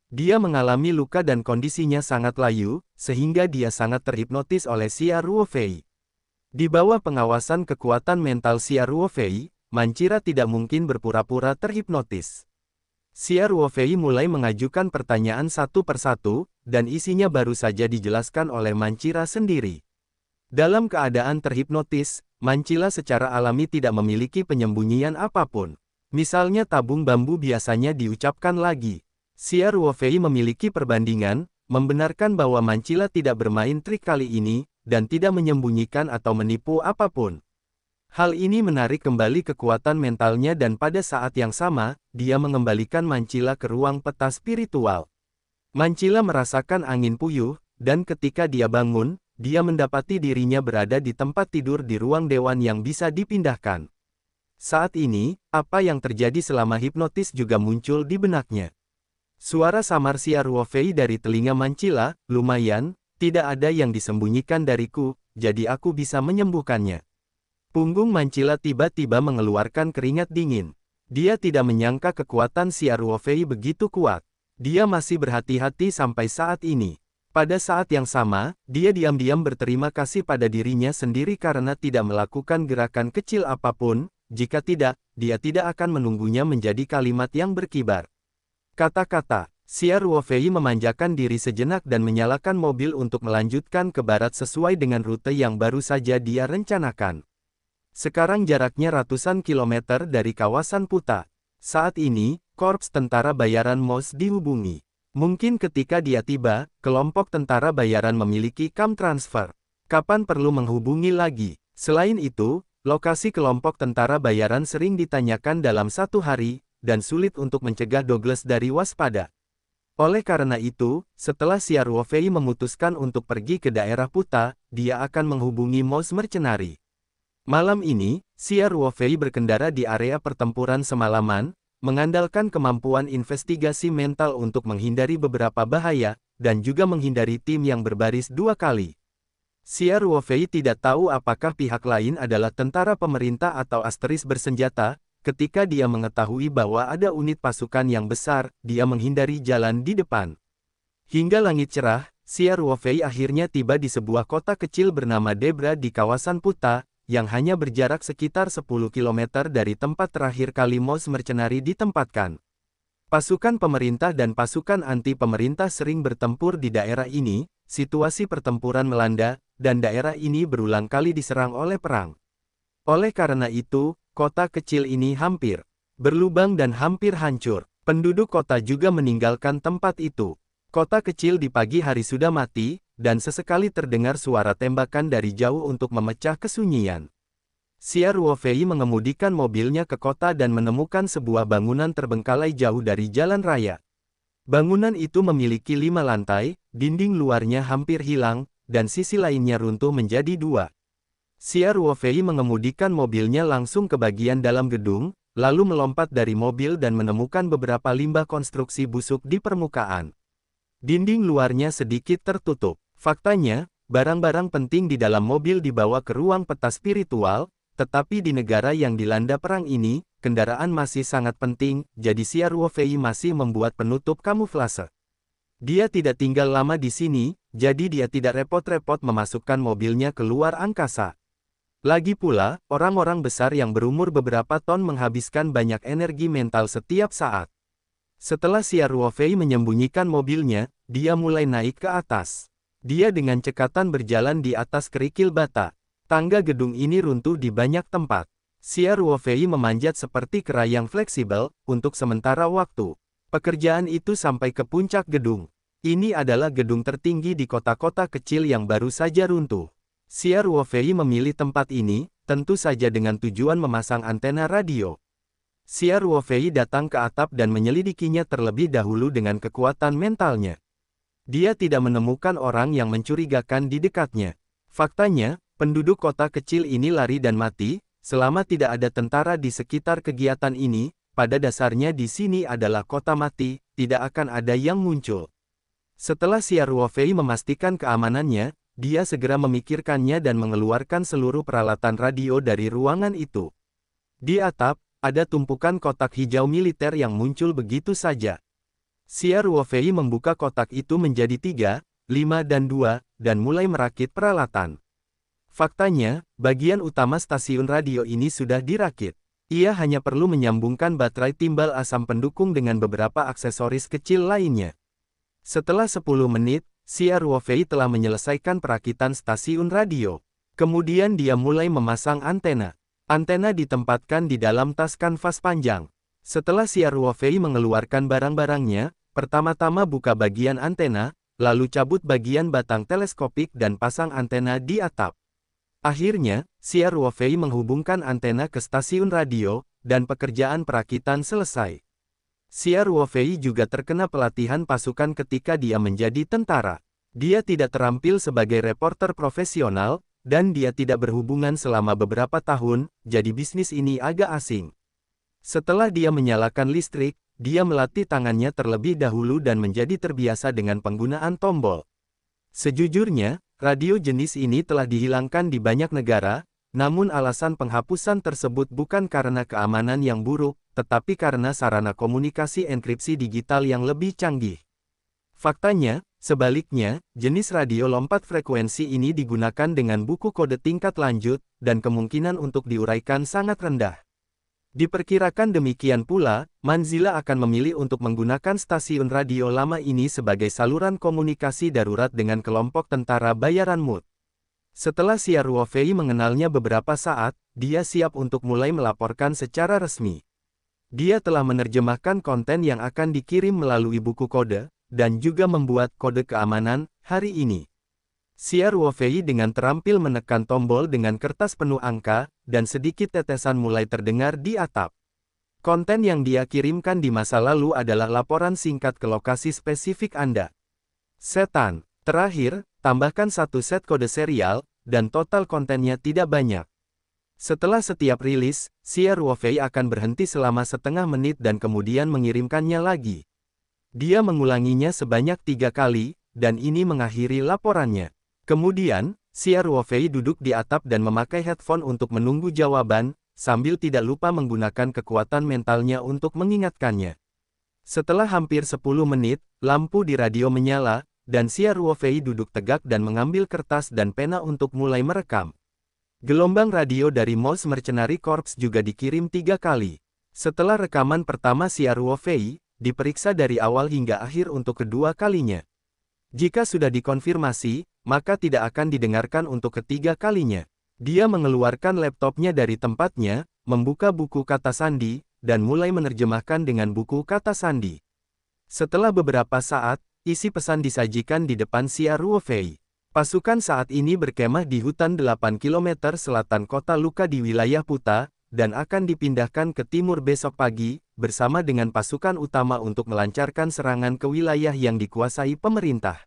Dia mengalami luka dan kondisinya sangat layu, sehingga dia sangat terhipnotis oleh Xia Ruofei. Di bawah pengawasan kekuatan mental Xia Ruofei, Manchila tidak mungkin berpura-pura terhipnotis. Xia Ruofei mulai mengajukan pertanyaan satu persatu, dan isinya baru saja dijelaskan oleh Manchila sendiri. Dalam keadaan terhipnotis, Manchila secara alami tidak memiliki penyembunyian apapun. Misalnya tabung bambu biasanya diucapkan lagi. Xia Ruofei memiliki perbandingan, membenarkan bahwa Manchila tidak bermain trik kali ini, dan tidak menyembunyikan atau menipu apapun. Hal ini menarik kembali kekuatan mentalnya dan pada saat yang sama, dia mengembalikan Manchila ke ruang peta spiritual. Manchila merasakan angin puyuh, dan ketika dia bangun, dia mendapati dirinya berada di tempat tidur di ruang dewan yang bisa dipindahkan. Saat ini, apa yang terjadi selama hipnotis juga muncul di benaknya. Suara samar Xia Ruofei dari telinga Manchila, lumayan, tidak ada yang disembunyikan dariku, jadi aku bisa menyembuhkannya. Punggung Manchila tiba-tiba mengeluarkan keringat dingin. Dia tidak menyangka kekuatan Xia Ruofei begitu kuat. Dia masih berhati-hati sampai saat ini. Pada saat yang sama, dia diam-diam berterima kasih pada dirinya sendiri karena tidak melakukan gerakan kecil apapun, jika tidak, dia tidak akan menunggunya menjadi kalimat yang berkibar. Kata-kata, Xia Ruofei memanjakan diri sejenak dan menyalakan mobil untuk melanjutkan ke barat sesuai dengan rute yang baru saja dia rencanakan. Sekarang jaraknya ratusan kilometer dari kawasan Puta. Saat ini, korps tentara bayaran MOS dihubungi. Mungkin ketika dia tiba, kelompok tentara bayaran memiliki cam transfer. Kapan perlu menghubungi lagi? Selain itu, lokasi kelompok tentara bayaran sering ditanyakan dalam satu hari, dan sulit untuk mencegah Douglas dari waspada. Oleh karena itu, setelah Xia Ruofei memutuskan untuk pergi ke daerah Puta, dia akan menghubungi MOS Mercenary. Malam ini, Xia Ruofei berkendara di area pertempuran semalaman, mengandalkan kemampuan investigasi mental untuk menghindari beberapa bahaya, dan juga menghindari tim yang berbaris dua kali. Xia Ruofei tidak tahu apakah pihak lain adalah tentara pemerintah atau asteris bersenjata. Ketika dia mengetahui bahwa ada unit pasukan yang besar, dia menghindari jalan di depan. Hingga langit cerah, Xia Ruofei akhirnya tiba di sebuah kota kecil bernama Debra di kawasan Puta, yang hanya berjarak sekitar 10 km dari tempat terakhir kali Mos Mercenari ditempatkan. Pasukan pemerintah dan pasukan anti-pemerintah sering bertempur di daerah ini, situasi pertempuran melanda, dan daerah ini berulang kali diserang oleh perang. Oleh karena itu, kota kecil ini hampir berlubang dan hampir hancur. Penduduk kota juga meninggalkan tempat itu. Kota kecil di pagi hari sudah mati, dan sesekali terdengar suara tembakan dari jauh untuk memecah kesunyian. Xia Ruofei mengemudikan mobilnya ke kota dan menemukan sebuah bangunan terbengkalai jauh dari jalan raya. Bangunan itu memiliki 5 lantai, dinding luarnya hampir hilang, dan sisi lainnya runtuh menjadi 2. Xia Ruofei mengemudikan mobilnya langsung ke bagian dalam gedung, lalu melompat dari mobil dan menemukan beberapa limbah konstruksi busuk di permukaan. Dinding luarnya sedikit tertutup. Faktanya, barang-barang penting di dalam mobil dibawa ke ruang peta spiritual, tetapi di negara yang dilanda perang ini, kendaraan masih sangat penting, jadi Xia Ruofei masih membuat penutup kamuflase. Dia tidak tinggal lama di sini, jadi dia tidak repot-repot memasukkan mobilnya ke luar angkasa. Lagi pula, orang-orang besar yang berumur beberapa ton menghabiskan banyak energi mental setiap saat. Setelah Xia Ruofei menyembunyikan mobilnya, dia mulai naik ke atas. Dia dengan cekatan berjalan di atas kerikil bata. Tangga gedung ini runtuh di banyak tempat. Xia Ruofei memanjat seperti kera yang fleksibel, untuk sementara waktu. Pekerjaan itu sampai ke puncak gedung. Ini adalah gedung tertinggi di kota-kota kecil yang baru saja runtuh. Xia Ruofei memilih tempat ini, tentu saja dengan tujuan memasang antena radio. Xia Ruofei datang ke atap dan menyelidikinya terlebih dahulu dengan kekuatan mentalnya. Dia tidak menemukan orang yang mencurigakan di dekatnya. Faktanya, penduduk kota kecil ini lari dan mati, selama tidak ada tentara di sekitar kegiatan ini, pada dasarnya di sini adalah kota mati, tidak akan ada yang muncul. Setelah Xia Ruofei memastikan keamanannya, dia segera memikirkannya dan mengeluarkan seluruh peralatan radio dari ruangan itu. Di atap, ada tumpukan kotak hijau militer yang muncul begitu saja. Xia Ruofei membuka kotak itu menjadi 3, 5 dan 2, dan mulai merakit peralatan. Faktanya, bagian utama stasiun radio ini sudah dirakit. Ia hanya perlu menyambungkan baterai timbal asam pendukung dengan beberapa aksesoris kecil lainnya. Setelah 10 menit, Xia Ruofei telah menyelesaikan perakitan stasiun radio. Kemudian dia mulai memasang antena. Antena ditempatkan di dalam tas kanvas panjang. Setelah Xia Ruofei mengeluarkan barang-barangnya, pertama-tama buka bagian antena, lalu cabut bagian batang teleskopik dan pasang antena di atap. Akhirnya, Xia Ruofei menghubungkan antena ke stasiun radio, dan pekerjaan perakitan selesai. Xia Ruofei juga terkena pelatihan pasukan ketika dia menjadi tentara. Dia tidak terampil sebagai reporter profesional, dan dia tidak berhubungan selama beberapa tahun, jadi bisnis ini agak asing. Setelah dia menyalakan listrik, dia melatih tangannya terlebih dahulu dan menjadi terbiasa dengan penggunaan tombol. Sejujurnya, radio jenis ini telah dihilangkan di banyak negara, namun alasan penghapusan tersebut bukan karena keamanan yang buruk, tetapi karena sarana komunikasi enkripsi digital yang lebih canggih. Faktanya, sebaliknya, jenis radio lompat frekuensi ini digunakan dengan buku kode tingkat lanjut, dan kemungkinan untuk diuraikan sangat rendah. Diperkirakan demikian pula, Manzila akan memilih untuk menggunakan stasiun radio lama ini sebagai saluran komunikasi darurat dengan kelompok tentara bayaran MUT. Setelah Xia Ruofei mengenalnya beberapa saat, dia siap untuk mulai melaporkan secara resmi. Dia telah menerjemahkan konten yang akan dikirim melalui buku kode, dan juga membuat kode keamanan, hari ini. Xia Ruofei dengan terampil menekan tombol dengan kertas penuh angka, dan sedikit tetesan mulai terdengar di atap. Konten yang dia kirimkan di masa lalu adalah laporan singkat ke lokasi spesifik Anda. Setan. Terakhir, tambahkan 1 set kode serial, dan total kontennya tidak banyak. Setelah setiap rilis, Xia Ruofei akan berhenti selama setengah menit dan kemudian mengirimkannya lagi. Dia mengulanginya sebanyak 3 kali, dan ini mengakhiri laporannya. Kemudian, Xia Ruofei duduk di atap dan memakai headphone untuk menunggu jawaban, sambil tidak lupa menggunakan kekuatan mentalnya untuk mengingatkannya. Setelah hampir 10 menit, lampu di radio menyala, dan Xia Ruofei duduk tegak dan mengambil kertas dan pena untuk mulai merekam. Gelombang radio dari Mos Mercenary Corps juga dikirim 3 kali. Setelah rekaman pertama Xia Ruofei, diperiksa dari awal hingga akhir untuk kedua kalinya. Jika sudah dikonfirmasi, maka tidak akan didengarkan untuk ketiga kalinya. Dia mengeluarkan laptopnya dari tempatnya, membuka buku kata sandi, dan mulai menerjemahkan dengan buku kata sandi. Setelah beberapa saat, isi pesan disajikan di depan Xia Ruofei. Pasukan saat ini berkemah di hutan 8 km selatan kota Luka di wilayah Puta, dan akan dipindahkan ke timur besok pagi, bersama dengan pasukan utama untuk melancarkan serangan ke wilayah yang dikuasai pemerintah.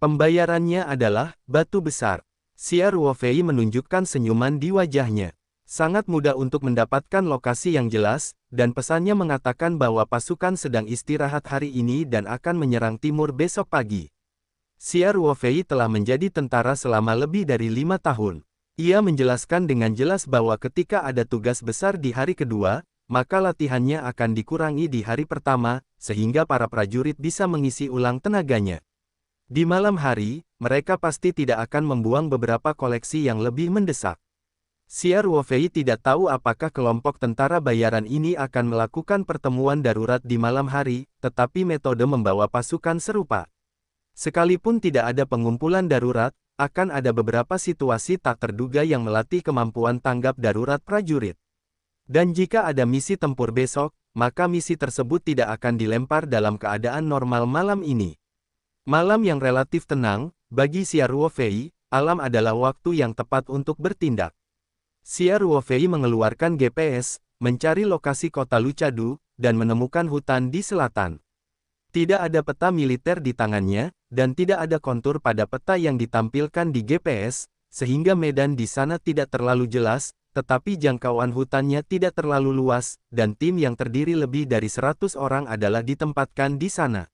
Pembayarannya adalah batu besar. Xia Ruofei menunjukkan senyuman di wajahnya. Sangat mudah untuk mendapatkan lokasi yang jelas, dan pesannya mengatakan bahwa pasukan sedang istirahat hari ini dan akan menyerang timur besok pagi. Xia Ruofei telah menjadi tentara selama lebih dari 5 tahun. Ia menjelaskan dengan jelas bahwa ketika ada tugas besar di hari kedua, maka latihannya akan dikurangi di hari pertama, sehingga para prajurit bisa mengisi ulang tenaganya. Di malam hari, mereka pasti tidak akan membuang beberapa koleksi yang lebih mendesak. Xia Ruofei tidak tahu apakah kelompok tentara bayaran ini akan melakukan pertemuan darurat di malam hari, tetapi metode membawa pasukan serupa. Sekalipun tidak ada pengumpulan darurat, akan ada beberapa situasi tak terduga yang melatih kemampuan tanggap darurat prajurit. Dan jika ada misi tempur besok, maka misi tersebut tidak akan dilempar dalam keadaan normal malam ini. Malam yang relatif tenang, bagi Xia Ruofei, alam adalah waktu yang tepat untuk bertindak. Xia Ruofei mengeluarkan GPS, mencari lokasi kota Lucadu, dan menemukan hutan di selatan. Tidak ada peta militer di tangannya, dan tidak ada kontur pada peta yang ditampilkan di GPS, sehingga medan di sana tidak terlalu jelas, tetapi jangkauan hutannya tidak terlalu luas, dan tim yang terdiri lebih dari 100 orang adalah ditempatkan di sana.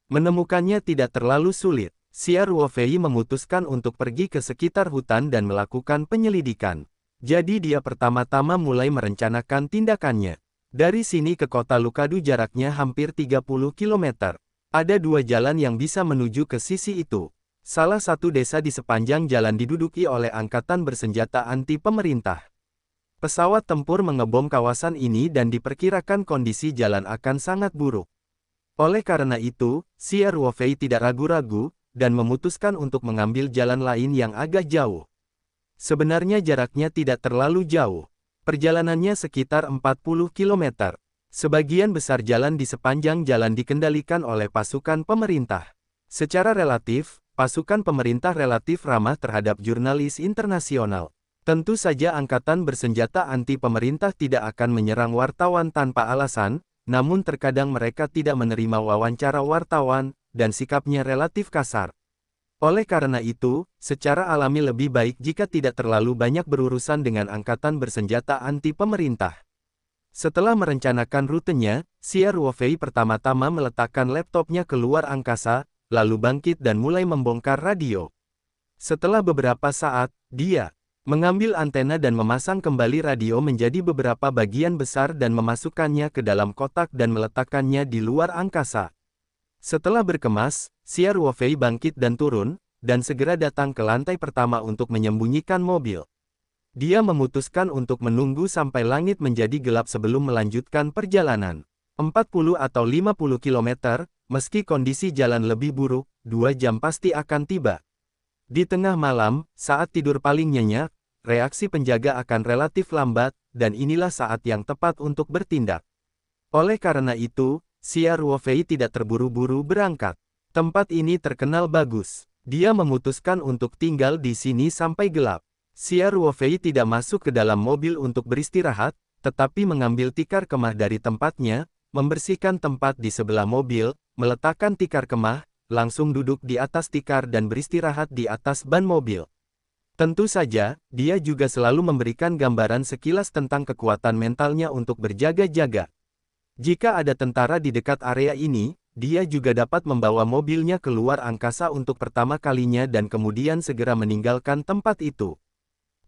Menemukannya tidak terlalu sulit. Xia Ruofei memutuskan untuk pergi ke sekitar hutan dan melakukan penyelidikan. Jadi dia pertama-tama mulai merencanakan tindakannya. Dari sini ke kota Lucadu jaraknya hampir 30 km. Ada 2 jalan yang bisa menuju ke sisi itu. Salah satu desa di sepanjang jalan diduduki oleh angkatan bersenjata anti-pemerintah. Pesawat tempur mengebom kawasan ini dan diperkirakan kondisi jalan akan sangat buruk. Oleh karena itu, Xia Ruofei tidak ragu-ragu, dan memutuskan untuk mengambil jalan lain yang agak jauh. Sebenarnya jaraknya tidak terlalu jauh. Perjalanannya sekitar 40 km. Sebagian besar jalan di sepanjang jalan dikendalikan oleh pasukan pemerintah. Secara relatif, pasukan pemerintah relatif ramah terhadap jurnalis internasional. Tentu saja angkatan bersenjata anti-pemerintah tidak akan menyerang wartawan tanpa alasan, namun terkadang mereka tidak menerima wawancara wartawan, dan sikapnya relatif kasar. Oleh karena itu, secara alami lebih baik jika tidak terlalu banyak berurusan dengan angkatan bersenjata anti-pemerintah. Setelah merencanakan rutenya, Xia Ruofei pertama-tama meletakkan laptopnya keluar angkasa, lalu bangkit dan mulai membongkar radio. Setelah beberapa saat, dia mengambil antena dan memasang kembali radio menjadi beberapa bagian besar dan memasukkannya ke dalam kotak dan meletakkannya di luar angkasa. Setelah berkemas, Xia Ruofei bangkit dan turun, dan segera datang ke lantai pertama untuk menyembunyikan mobil. Dia memutuskan untuk menunggu sampai langit menjadi gelap sebelum melanjutkan perjalanan. 40 atau 50 km, meski kondisi jalan lebih buruk, 2 jam pasti akan tiba. Di tengah malam, saat tidur paling nyenyak, reaksi penjaga akan relatif lambat, dan inilah saat yang tepat untuk bertindak. Oleh karena itu, Xia Ruofei tidak terburu-buru berangkat. Tempat ini terkenal bagus. Dia memutuskan untuk tinggal di sini sampai gelap. Xia Ruofei tidak masuk ke dalam mobil untuk beristirahat, tetapi mengambil tikar kemah dari tempatnya, membersihkan tempat di sebelah mobil, meletakkan tikar kemah, langsung duduk di atas tikar dan beristirahat di atas ban mobil. Tentu saja, dia juga selalu memberikan gambaran sekilas tentang kekuatan mentalnya untuk berjaga-jaga. Jika ada tentara di dekat area ini, dia juga dapat membawa mobilnya keluar angkasa untuk pertama kalinya dan kemudian segera meninggalkan tempat itu.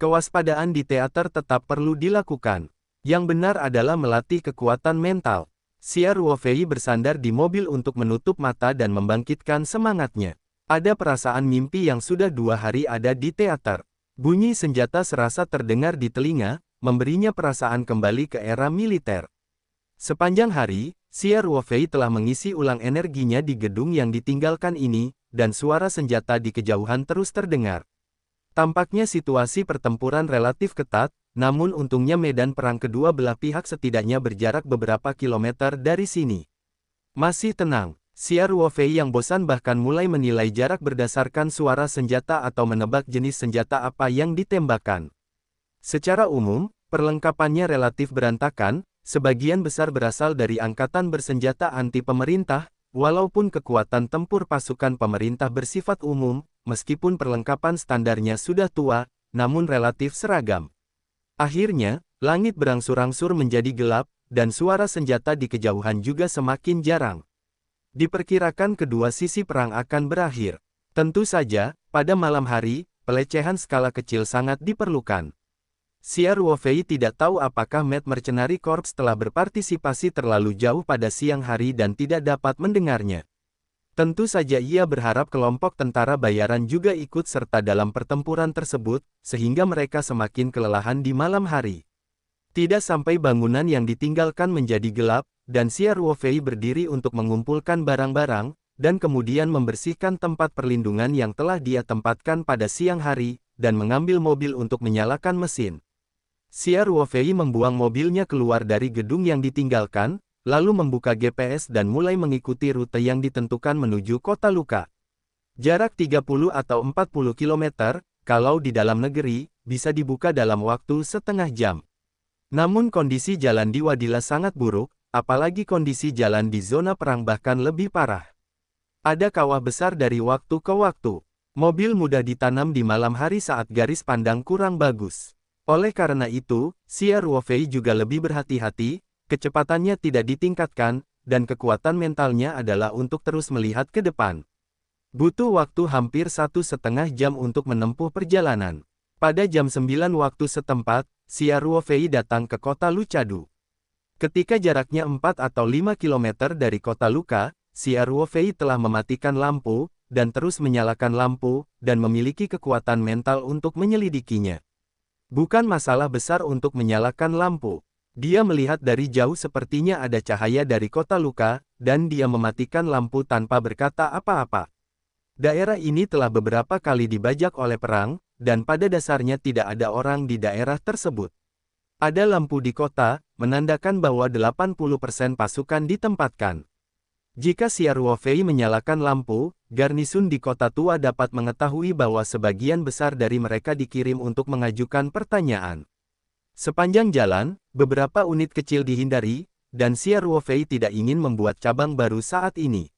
Kewaspadaan di teater tetap perlu dilakukan. Yang benar adalah melatih kekuatan mental. Xia Ruofei bersandar di mobil untuk menutup mata dan membangkitkan semangatnya. Ada perasaan mimpi yang sudah 2 hari ada di teater. Bunyi senjata serasa terdengar di telinga, memberinya perasaan kembali ke era militer. Sepanjang hari, Xia Ruofei telah mengisi ulang energinya di gedung yang ditinggalkan ini, dan suara senjata di kejauhan terus terdengar. Tampaknya situasi pertempuran relatif ketat, namun untungnya medan perang kedua belah pihak setidaknya berjarak beberapa kilometer dari sini. Masih tenang, Xia Ruofei yang bosan bahkan mulai menilai jarak berdasarkan suara senjata atau menebak jenis senjata apa yang ditembakkan. Secara umum, perlengkapannya relatif berantakan, sebagian besar berasal dari angkatan bersenjata anti pemerintah, walaupun kekuatan tempur pasukan pemerintah bersifat umum, meskipun perlengkapan standarnya sudah tua, namun relatif seragam. Akhirnya, langit berangsur-angsur menjadi gelap, dan suara senjata di kejauhan juga semakin jarang. Diperkirakan kedua sisi perang akan berakhir. Tentu saja, pada malam hari, pelecehan skala kecil sangat diperlukan. Xia Ruofei tidak tahu apakah Mad Mercenary Corps telah berpartisipasi terlalu jauh pada siang hari dan tidak dapat mendengarnya. Tentu saja ia berharap kelompok tentara bayaran juga ikut serta dalam pertempuran tersebut, sehingga mereka semakin kelelahan di malam hari. Tidak sampai bangunan yang ditinggalkan menjadi gelap, dan Xia Ruofei berdiri untuk mengumpulkan barang-barang, dan kemudian membersihkan tempat perlindungan yang telah dia tempatkan pada siang hari, dan mengambil mobil untuk menyalakan mesin. Xia Ruofei membuang mobilnya keluar dari gedung yang ditinggalkan, lalu membuka GPS dan mulai mengikuti rute yang ditentukan menuju kota Luka. Jarak 30 atau 40 km, kalau di dalam negeri, bisa dibuka dalam waktu setengah jam. Namun kondisi jalan di Wadila sangat buruk, apalagi kondisi jalan di zona perang bahkan lebih parah. Ada kawah besar dari waktu ke waktu. Mobil mudah ditanam di malam hari saat garis pandang kurang bagus. Oleh karena itu, Xia Ruofei juga lebih berhati-hati, kecepatannya tidak ditingkatkan, dan kekuatan mentalnya adalah untuk terus melihat ke depan. Butuh waktu hampir 1,5 jam untuk menempuh perjalanan. Pada jam 9 waktu setempat, Xia Ruofei datang ke kota Lucadu. Ketika jaraknya 4 atau 5 km dari kota Luka, Xia Ruofei telah mematikan lampu, dan terus menyalakan lampu, dan memiliki kekuatan mental untuk menyelidikinya. Bukan masalah besar untuk menyalakan lampu. Dia melihat dari jauh sepertinya ada cahaya dari kota Luka, dan dia mematikan lampu tanpa berkata apa-apa. Daerah ini telah beberapa kali dibajak oleh perang, dan pada dasarnya tidak ada orang di daerah tersebut. Ada lampu di kota, menandakan bahwa 80% pasukan ditempatkan. Jika Xia Ruofei menyalakan lampu, garnisun di kota tua dapat mengetahui bahwa sebagian besar dari mereka dikirim untuk mengajukan pertanyaan. Sepanjang jalan, beberapa unit kecil dihindari, dan Xia Ruofei tidak ingin membuat cabang baru saat ini.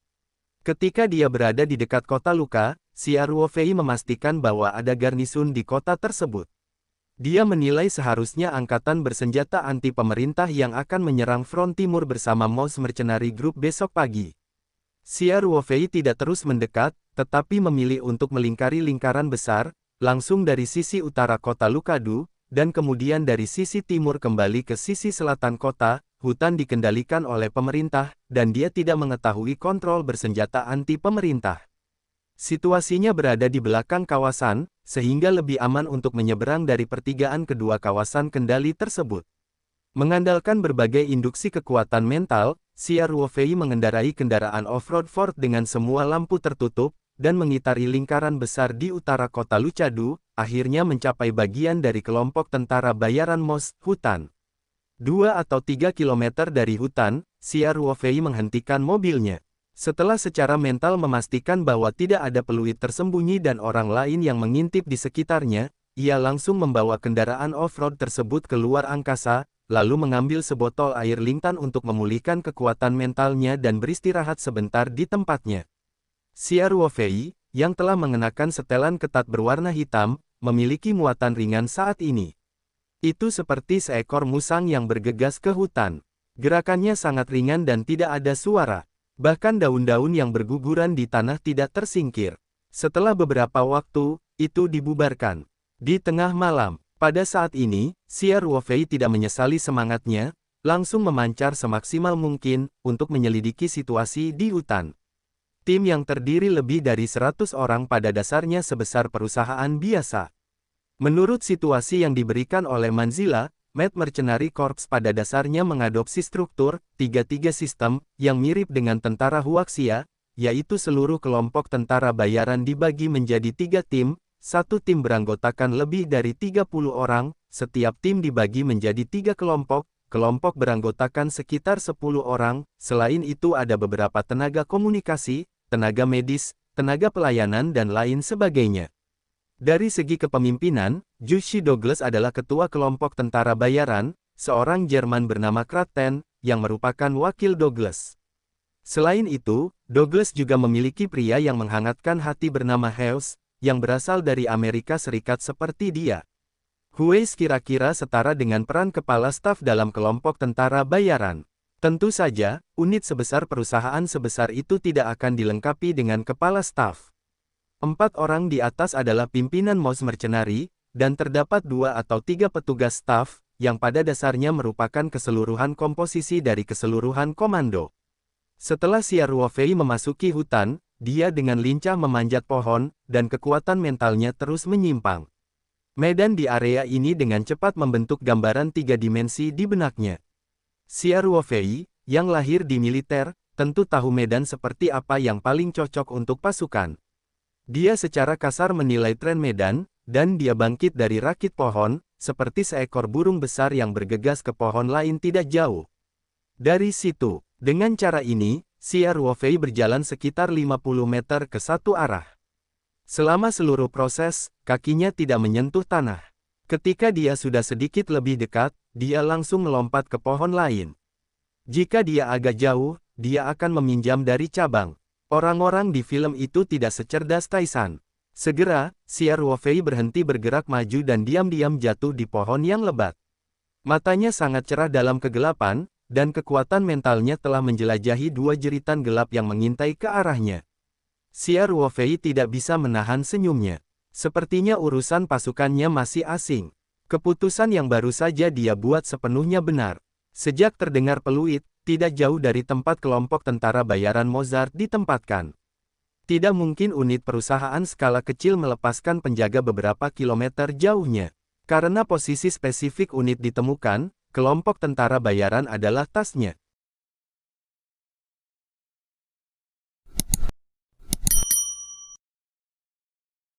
Ketika dia berada di dekat kota Luka, Xia Ruofei memastikan bahwa ada garnisun di kota tersebut. Dia menilai seharusnya angkatan bersenjata anti pemerintah yang akan menyerang front timur bersama Mouse Mercenary Group besok pagi. Xia Ruofei tidak terus mendekat, tetapi memilih untuk melingkari lingkaran besar, langsung dari sisi utara kota Lucadu, dan kemudian dari sisi timur kembali ke sisi selatan kota. Hutan dikendalikan oleh pemerintah, dan dia tidak mengetahui kontrol bersenjata anti pemerintah. Situasinya berada di belakang kawasan, sehingga lebih aman untuk menyeberang dari pertigaan kedua kawasan kendali tersebut. Mengandalkan berbagai induksi kekuatan mental, Xia Ruofei mengendarai kendaraan off-road Ford dengan semua lampu tertutup, dan mengitari lingkaran besar di utara kota Lucadu, akhirnya mencapai bagian dari kelompok tentara bayaran MOS, hutan. 2 atau 3 kilometer dari hutan, Xia Ruofei menghentikan mobilnya. Setelah secara mental memastikan bahwa tidak ada peluit tersembunyi dan orang lain yang mengintip di sekitarnya, ia langsung membawa kendaraan off-road tersebut keluar angkasa, lalu mengambil sebotol air lintan untuk memulihkan kekuatan mentalnya dan beristirahat sebentar di tempatnya. Xia Ruofei, yang telah mengenakan setelan ketat berwarna hitam, memiliki muatan ringan saat ini. Itu seperti seekor musang yang bergegas ke hutan. Gerakannya sangat ringan dan tidak ada suara. Bahkan daun-daun yang berguguran di tanah tidak tersingkir. Setelah beberapa waktu, itu dibubarkan. Di tengah malam, pada saat ini, Xia Ruofei tidak menyesali semangatnya, langsung memancar semaksimal mungkin untuk menyelidiki situasi di hutan. Tim yang terdiri lebih dari 100 orang pada dasarnya sebesar perusahaan biasa. Menurut situasi yang diberikan oleh Manzila, Mad Mercenary Corps pada dasarnya mengadopsi struktur 3-3 sistem yang mirip dengan tentara Huaxia, yaitu seluruh kelompok tentara bayaran dibagi menjadi 3 tim, satu tim beranggotakan lebih dari 30 orang, setiap tim dibagi menjadi 3 kelompok, kelompok beranggotakan sekitar 10 orang, selain itu ada beberapa tenaga komunikasi, tenaga medis, tenaga pelayanan dan lain sebagainya. Dari segi kepemimpinan, Jushi Douglas adalah ketua kelompok tentara bayaran, seorang Jerman bernama Kraten, yang merupakan wakil Douglas. Selain itu, Douglas juga memiliki pria yang menghangatkan hati bernama Hughes, yang berasal dari Amerika Serikat seperti dia. Hughes kira-kira setara dengan peran kepala staf dalam kelompok tentara bayaran. Tentu saja, unit sebesar perusahaan sebesar itu tidak akan dilengkapi dengan kepala staf. 4 orang di atas adalah pimpinan Mouse Mercenary, dan terdapat 2 atau 3 petugas staf, yang pada dasarnya merupakan keseluruhan komposisi dari keseluruhan komando. Setelah Xia Ruofei memasuki hutan, dia dengan lincah memanjat pohon, dan kekuatan mentalnya terus menyimpang. Medan di area ini dengan cepat membentuk gambaran 3 dimensi di benaknya. Xia Ruofei, yang lahir di militer, tentu tahu medan seperti apa yang paling cocok untuk pasukan. Dia secara kasar menilai tren medan, dan dia bangkit dari rakit pohon, seperti seekor burung besar yang bergegas ke pohon lain tidak jauh. Dari situ, dengan cara ini, Xia Ruofei berjalan sekitar 50 meter ke satu arah. Selama seluruh proses, kakinya tidak menyentuh tanah. Ketika dia sudah sedikit lebih dekat, dia langsung melompat ke pohon lain. Jika dia agak jauh, dia akan meminjam dari cabang. Orang-orang di film itu tidak secerdas Taisan. Segera, Xia Ruofei berhenti bergerak maju dan diam-diam jatuh di pohon yang lebat. Matanya sangat cerah dalam kegelapan, dan kekuatan mentalnya telah menjelajahi 2 jeritan gelap yang mengintai ke arahnya. Xia Ruofei tidak bisa menahan senyumnya. Sepertinya urusan pasukannya masih asing. Keputusan yang baru saja dia buat sepenuhnya benar. Sejak terdengar peluit, tidak jauh dari tempat kelompok tentara bayaran Mozart ditempatkan. Tidak mungkin unit perusahaan skala kecil melepaskan penjaga beberapa kilometer jauhnya. Karena posisi spesifik unit ditemukan, kelompok tentara bayaran adalah tasnya.